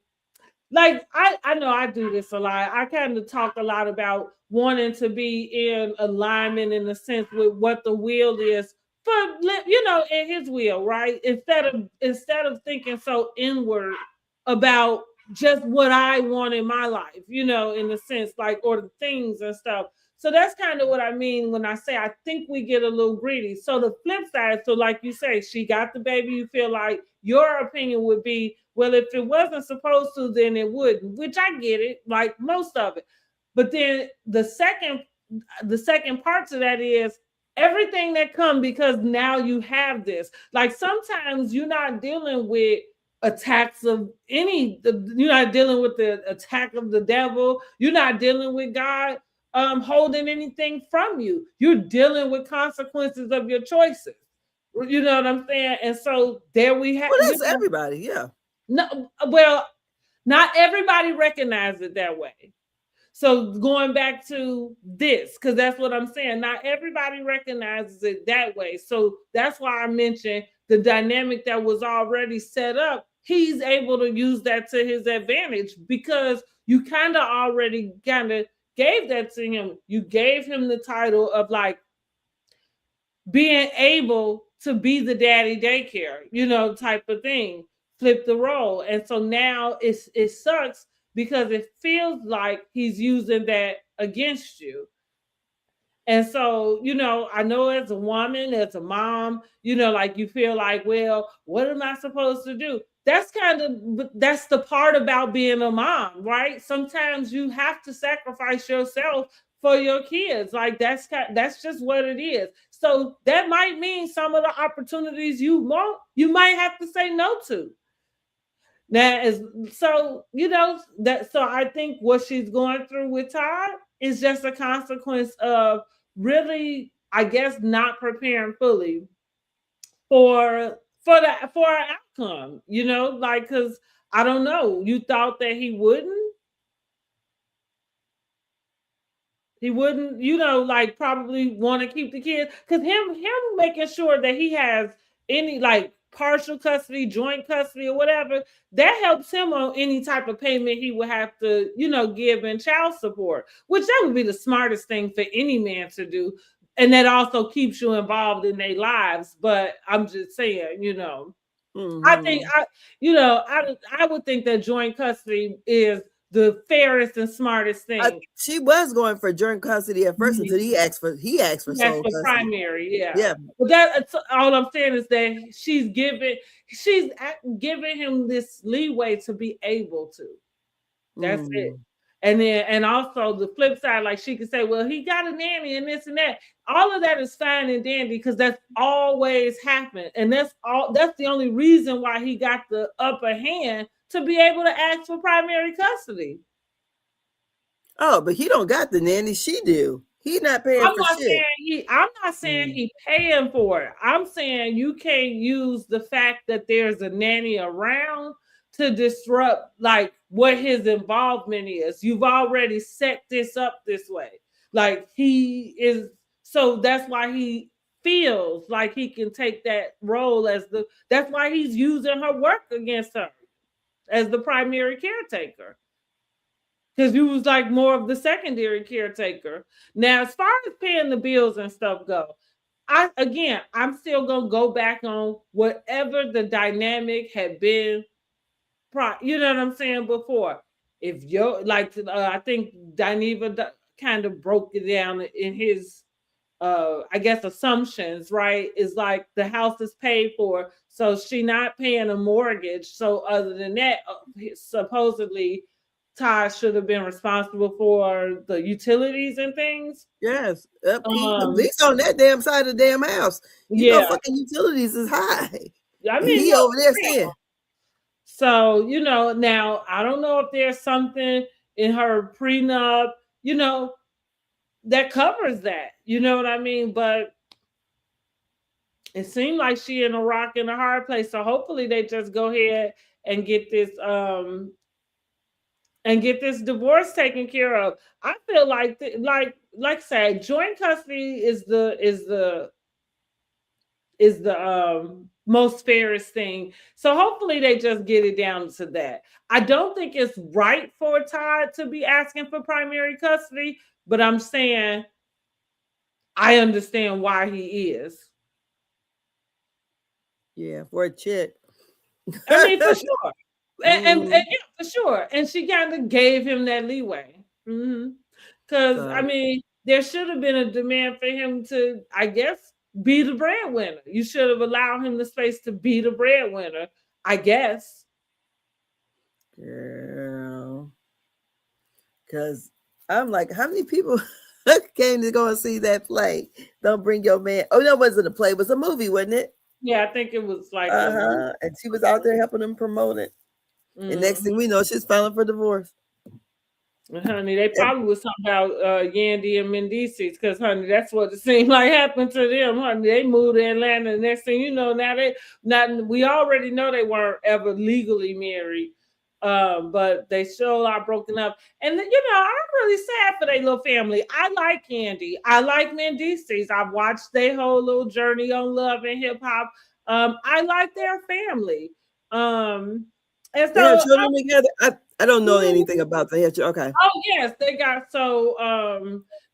know I do this a lot. I kind of talk a lot about wanting to be in alignment in the sense with what the will is for, in his will, right? Instead of thinking so inward about just what I want in my life, in a sense, like, or the things and stuff. So that's kind of what I mean when I say I think we get a little greedy. So the flip side, so like you say, she got the baby, you feel like your opinion would be, well, if it wasn't supposed to, then it wouldn't, which I get it, like most of it. But then the second part to that is everything that comes because now you have this. Like sometimes you're not dealing with attacks of you're not dealing with the attack of the devil. You're not dealing with God holding anything from you. You're dealing with consequences of your choices. You know what I'm saying? And so there we have. Well, that's everybody, yeah. No, well, not everybody recognizes it that way. So going back to this, because that's what I'm saying, not everybody recognizes it that way. So that's why I mentioned the dynamic that was already set up. He's able to use that to his advantage because you kind of already gave that to him. You gave him the title of like being able to be the daddy daycare, type of thing. Flip the role. And so now it sucks because it feels like he's using that against you. And so, I know as a woman, as a mom, like you feel like, well, what am I supposed to do? That's the part about being a mom, right? Sometimes you have to sacrifice yourself for your kids. Like that's just what it is. So that might mean some of the opportunities you want, you might have to say no to. Now is so that so I think what she's going through with Todd is just a consequence of really, I guess, not preparing fully for an outcome, like because I don't know, you thought that he wouldn't, like probably want to keep the kids because him making sure that he has any like partial custody, joint custody, or whatever, that helps him on any type of payment he would have to, give in child support, which that would be the smartest thing for any man to do. And that also keeps you involved in their lives. But I'm just saying, I think I would think that joint custody is the fairest and smartest thing. She was going for joint custody at 1st until he asked for sole custody. Primary, yeah. But that's all I'm saying is that she's giving him this leeway to be able to. That's it. And also the flip side, like she could say, well, he got a nanny and this and that. All of that is fine and dandy because that's always happened. And that's the only reason why he got the upper hand to be able to ask for primary custody. Oh, but he don't got the nanny. She do. He not paying for shit. I'm not saying he paying for it. I'm saying you can't use the fact that there's a nanny around to disrupt like what his involvement is. You've already set this up this way. Like he is, so that's why he feels like he can take that role that's why he's using her work against her as the primary caretaker. Because he was like more of the secondary caretaker. Now, as far as paying the bills and stuff go, I'm still gonna go back on whatever the dynamic had been. You know what I'm saying before. If you're like, I think Dineva kind of broke it down in his, I guess, assumptions. Right? Is like the house is paid for, so she not paying a mortgage. So other than that, supposedly Todd should have been responsible for the utilities and things. Yes, at least on that damn side of the damn house. You know, fucking utilities is high. I mean, he over there saying. So, now I don't know if there's something in her prenup, that covers that. You know what I mean? But it seemed like she in a rock and a hard place. So hopefully they just go ahead and get this divorce taken care of. I feel like I said, joint custody is the most fairest thing. So hopefully they just get it down to that. I don't think it's right for Todd to be asking for primary custody, but I'm saying I understand why he is. Yeah, for a chick. I mean, for sure. And yeah, for sure. And she kind of gave him that leeway. Because, I So mean, there should have been a demand for him to, I guess, be the breadwinner. You should have allowed him the space to be the breadwinner, I guess. girl, because I'm like, how many people came to go and see that play? Don't bring your man. Oh, no, it wasn't a play. It was a movie, wasn't it? Yeah, I think it was like a. And she was out there helping them promote it. And next thing Mhm. we know, she's filing for divorce. Honey, they probably was talking about Yandy and Mendices because, honey, that's what it seemed like happened to them. Honey, they moved to Atlanta. The next thing you know, we already know they weren't ever legally married, but they sure are broken up. And I'm really sad for their little family. I like Yandy. I like Mendices. I've watched their whole little journey on Love and Hip Hop. I like their family. And They have so children together. I don't know anything about the children. Okay. Oh yes, they got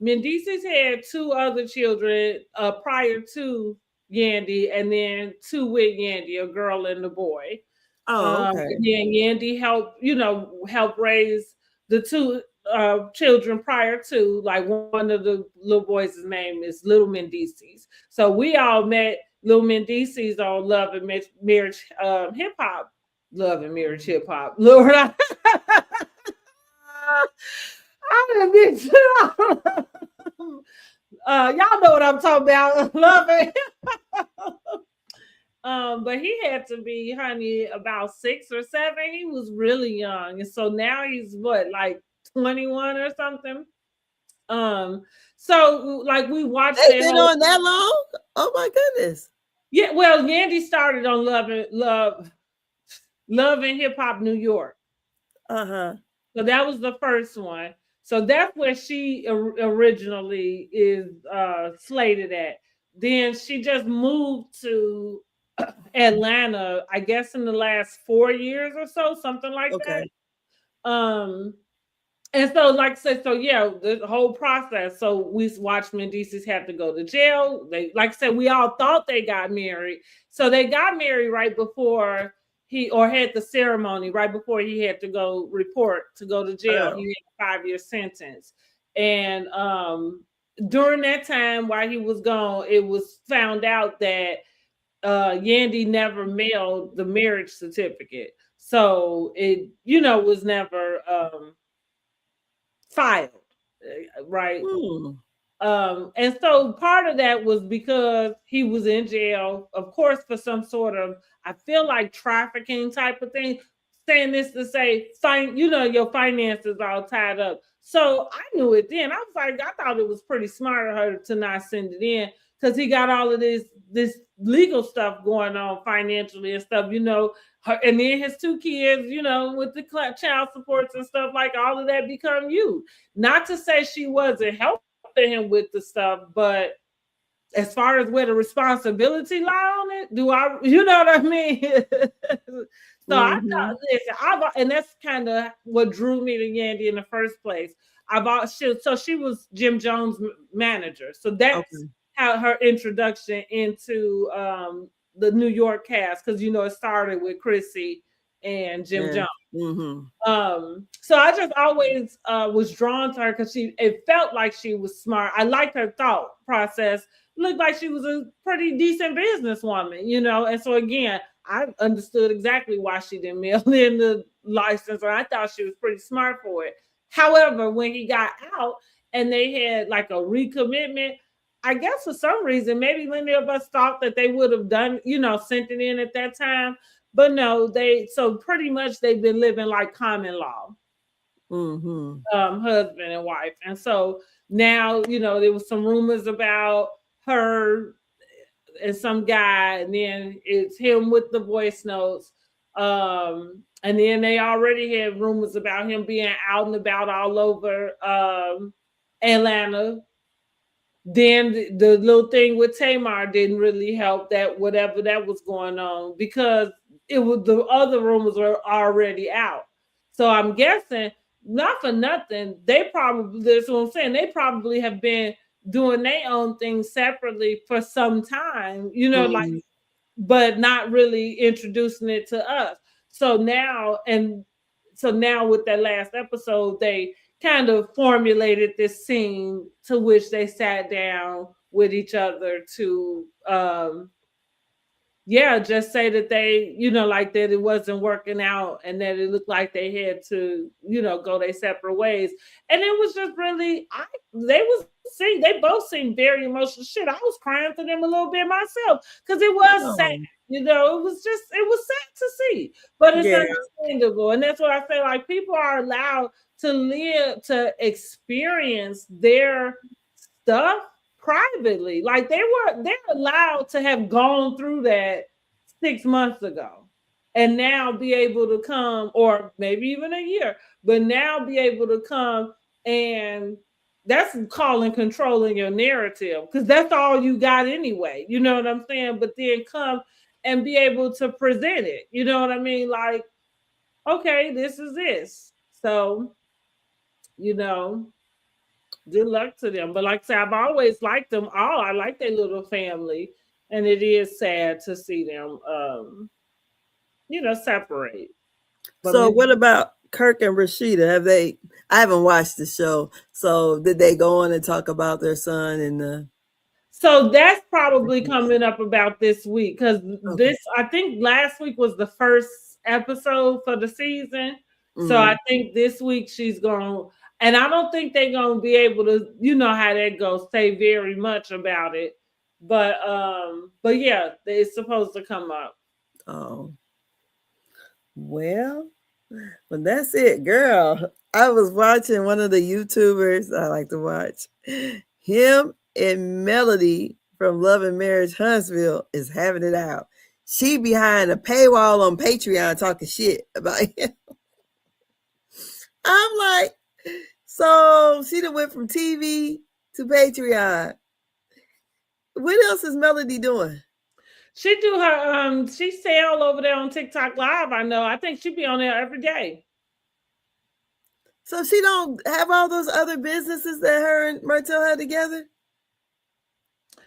Mendices had two other children prior to Yandy, and then two with Yandy, a girl and a boy. Oh, okay. And then Yandy help raise the two children prior to, like, one of the little boys' name is Little Mendices. So we all met Little Mendices on Love and Marriage Hip Hop. Love and Marriage Hip Hop. Lord, I done been y'all know what I'm talking about. Love it. But he had to be, honey, about 6 or 7. He was really young. And so now he's what, like 21 or something. So like we watched They've that been whole on that long? Oh my goodness. Yeah, well, Yandy started on Love and Hip Hop New York. Uh-huh. So that was the first one. So that's where she originally is slated at. Then she just moved to Atlanta, I guess in the last 4 years or so, something like Okay. that. And so, like I said, so yeah, the whole process. So we watched Mendices have to go to jail. They, like I said, we all thought they got married. So they got married right before had the ceremony right before he had to go report to go to jail. Oh. He had a 5-year sentence. And during that time while he was gone, it was found out that Yandy never mailed the marriage certificate. So it, was never filed, right? And so part of that was because he was in jail, of course, for some sort of, I feel like, trafficking type of thing. Saying this to say, your finances all tied up. So I knew it then. I was like, I thought it was pretty smart of her to not send it in because he got all of this legal stuff going on financially and stuff, and then his 2 kids, with the child supports and stuff, like all of that become you. Not to say she wasn't helping him with the stuff, but as far as where the responsibility lie on it, you know what I mean? So I thought, listen, and that's kind of what drew me to Yandy in the first place. So she was Jim Jones' manager, so that's how her introduction into the New York cast, because it started with Chrissy and Jim Jones. So I just always was drawn to her because it felt like she was smart. I liked her thought process. Looked like she was a pretty decent businesswoman, And so again, I understood exactly why she didn't mail in the license, and I thought she was pretty smart for it. However, when he got out and they had like a recommitment, I guess for some reason, maybe many of us thought that they would have done, sent it in at that time. But no, so pretty much they've been living like common law, husband and wife. And so now, there was some rumors about her and some guy, and then it's him with the voice notes. And then they already had rumors about him being out and about all over Atlanta. Then the little thing with Tamar didn't really help that, whatever that was going on, because the other rumors were already out. So I'm guessing, not for nothing, that's what I'm saying, they probably have been doing their own thing separately for some time, like, but not really introducing it to us. So now, and so now with that last episode, they kind of formulated this scene to which they sat down with each other to yeah, just say that they, like that it wasn't working out and that it looked like they had to, go their separate ways. And it was just really, they both seemed very emotional. Shit, I was crying for them a little bit myself because it was sad. Oh, It was sad to see, but it's yeah. understandable. And that's what I feel like people are allowed to experience their stuff privately. Like they're allowed to have gone through that 6 months ago and now be able to come, or maybe even a year, but now be able to come, and that's calling controlling your narrative because that's all you got anyway. You know what I'm saying? But then come and be able to present it. You know what I mean? Like, okay, this is this. So, you know, good luck to them. But like I said, I've always liked them all. I like their little family. And it is sad to see them separate. But So maybe what about Kirk and Rashida? I haven't watched the show. So did they go on and talk about their son and the so that's probably coming up about this week because okay. I think last week was the first episode for the season. So Mm-hmm. I think this week she's going, and I don't think they're going to be able to, how that goes, say very much about it. But yeah, it's supposed to come up. Oh. Well, that's it, girl. I was watching one of the YouTubers I like to watch. Him and Melody from Love and Marriage Huntsville is having it out. She behind a paywall on Patreon talking shit about him. I'm like, so she done went from TV to Patreon. What else is Melody doing? She do her she sell over there on TikTok Live. I know. I think she be on there every day. So she don't have all those other businesses that her and Martell had together?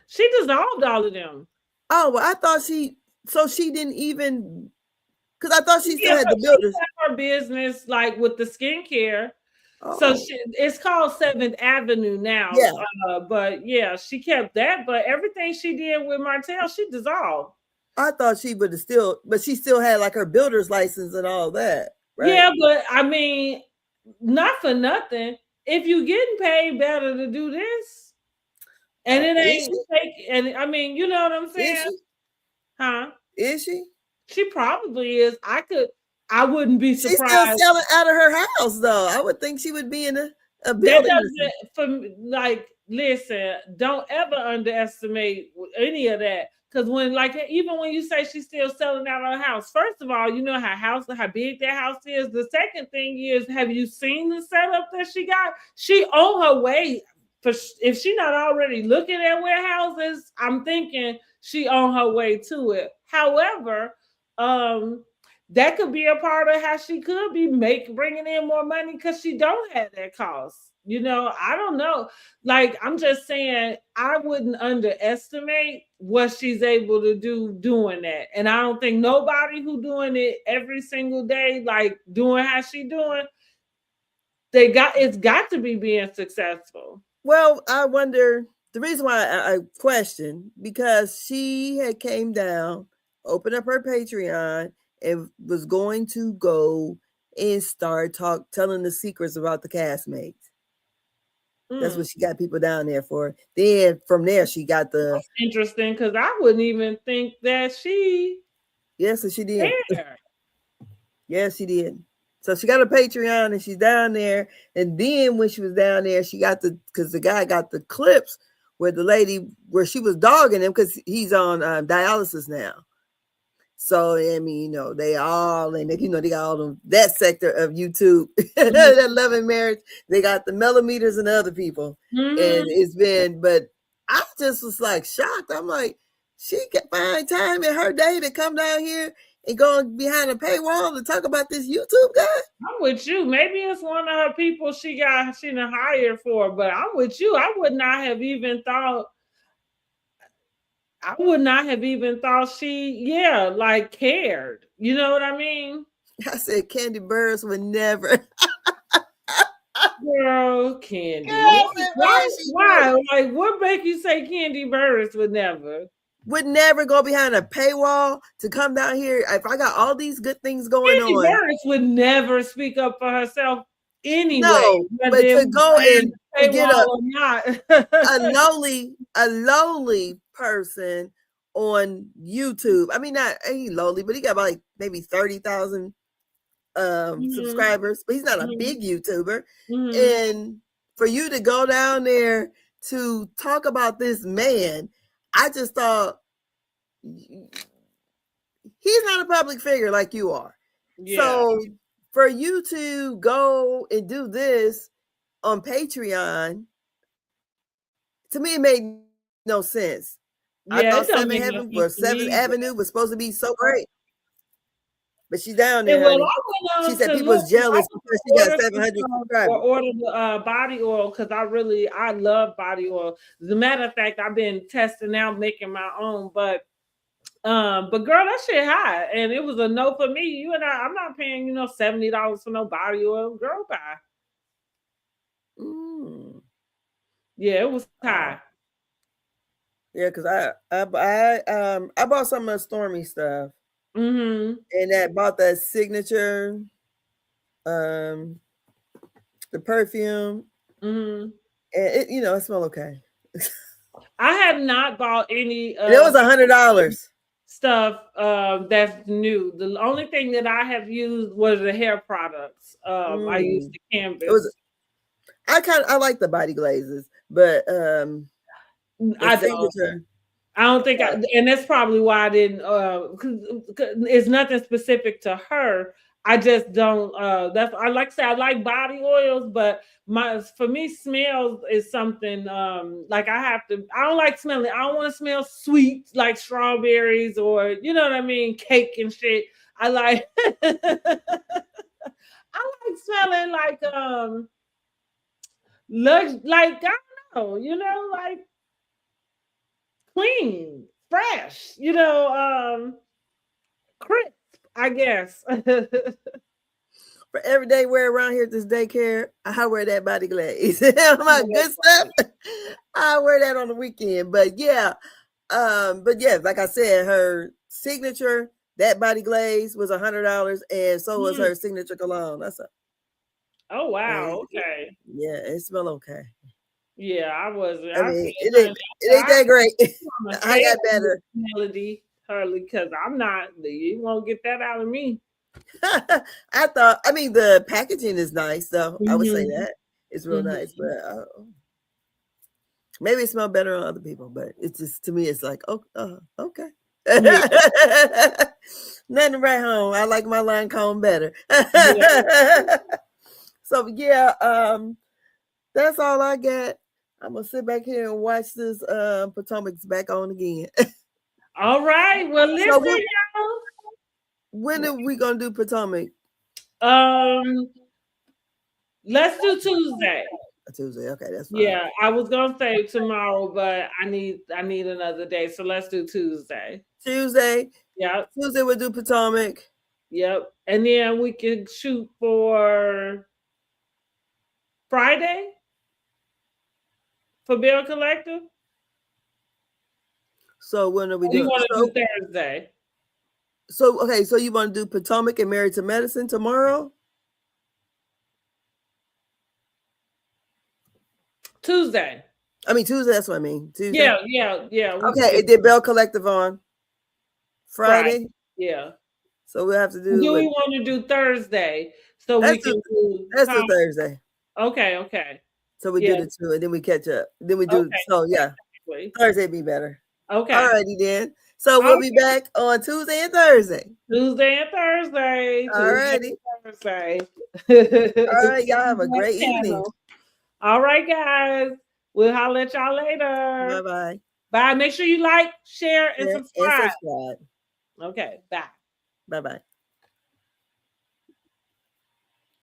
She dissolved all of them. Oh, well, I thought she didn't even, because I thought she still had the builders. She had her business like with the skincare. Oh. So it's called 7th Avenue now. Yeah. But yeah, she kept that. But everything she did with Martell, she dissolved. I thought she would have still, but she still had like her builder's license and all that. Right? Yeah, but I mean, not for nothing. If you getting paid better to do this, and it ain't fake, and I mean, you know what I'm saying? Is she? Huh? Is she? She probably is. I wouldn't be surprised. She's still selling out of her house, though. I would think she would be in a building. That doesn't, listen, don't ever underestimate any of that. Because even when you say she's still selling out her house, first of all, you know how big that house is. The second thing is, have you seen the setup that she got? She on her way. If she not already looking at warehouses, I'm thinking she on her way to it. However, that could be a part of how she could be bringing in more money because she don't have that cost. I don't know. Like, I'm just saying, I wouldn't underestimate what she's able to do doing that. And I don't think nobody who doing it every single day, like doing how she doing, it's got to be being successful. Well, I wonder, the reason why I question, because she had came down, opened up her Patreon, and was going to go and start telling the secrets about the castmates. That's what she got people down there for. Then from there, she got the. That's interesting, because I wouldn't even think that she. Yes, so she did. Yes, she did. So she got a Patreon and she's down there. And then when she was down there, she got because the guy got the clips where she was dogging him because he's on dialysis now. So, I mean, they all, and they got all them, that sector of YouTube, that Love and Marriage, they got the millimeters and other people. Mm-hmm. And it's been, but I just was like shocked. I'm like, she can find time in her day to come down here and go behind a paywall to talk about this YouTube guy. I'm with you. Maybe it's one of her people she done hired for, but I'm with you. I would not have even thought she, cared. You know what I mean? I said Candy Burris would never. Girl, Candy. Girl, I said, why she Why? Like, what make you say Candy Burris would never? would never go behind a paywall to come down here? If I got all these good things going Candy on, Burris would never speak up for herself anyway. no, but to go and to get or not. a lowly person on YouTube. I mean, not he lowly, but he got like maybe 30,000 subscribers, but he's not a big YouTuber. And for you to go down there to talk about this man, I just thought he's not a public figure like you are. Yeah. So for you to go and do this on Patreon, to me, it made no sense. Yeah, I thought Seventh Avenue was supposed to be so great. But she's down there. She said people was jealous because she got 700 subscribers. Or order the body oil because I love body oil. As a matter of fact, I've been testing out making my own, but girl, that shit high, and it was a no for me. You and I'm not paying $70 for no body oil. Girl, bye. Yeah, it was high. Yeah, because I bought some of the Stormy stuff. And that bought that signature, the perfume, and it it smelled okay. I have not bought any. It was $100 stuff that's new. The only thing that I have used was the hair products. I used the canvas. I like the body glazes, but I don't think, and that's probably why I didn't. Cause it's nothing specific to her. I just don't. I like to say I like body oils, but for me, smells is something. Like I don't like smelling. I don't want to smell sweet like strawberries or you know what I mean, cake and shit. I like. I like smelling like like I don't know, like. Clean, fresh, crisp, I guess. For everyday wear around here at this daycare, I wear that body glaze. My good stuff. I wear that on the weekend. But yeah, like I said, her signature, that body glaze was $100, and so was her signature cologne. Oh wow, okay. Yeah, it smelled okay. Yeah, I wasn't. I mean, it ain't that great. I got better. Melody Hurley, because I'm not. You won't get that out of me. I mean, the packaging is nice, though. I would say that it's real nice, but maybe it smells better on other people. But it's just to me, it's like, okay. Nothing right home. I like my Lancome better. So yeah, that's all I got. I'm gonna sit back here and watch this Potomac's back on again. All right. Well, listen, y'all. When are we gonna do Potomac? Let's do Tuesday. Tuesday, okay, that's fine. Yeah, I was gonna say tomorrow, but I need another day, so let's do Tuesday. Tuesday. Yep. Tuesday we'll do Potomac. Yep, and then we can shoot for Friday for Belle Collective. So when are we doing? You want to do Thursday? So okay, so you want to do Potomac and Married to Medicine tomorrow? Tuesday. I mean Tuesday. That's what I mean. Tuesday. Yeah. Okay, it did Belle Collective on Friday. Yeah. So we'll have to do. Do we want to do Thursday? So we can do. That's a Thursday. Okay. So we do the two, and then we catch up. Then we do. Okay. So yeah, Thursday be better. Okay. Alrighty then. So we'll be back on Tuesday and Thursday. Alrighty. Thursday. All right, y'all have a great evening. All right, guys. We'll holler at y'all later. Bye-bye. Bye. Make sure you like, share, and subscribe. Okay. Bye. Bye-bye.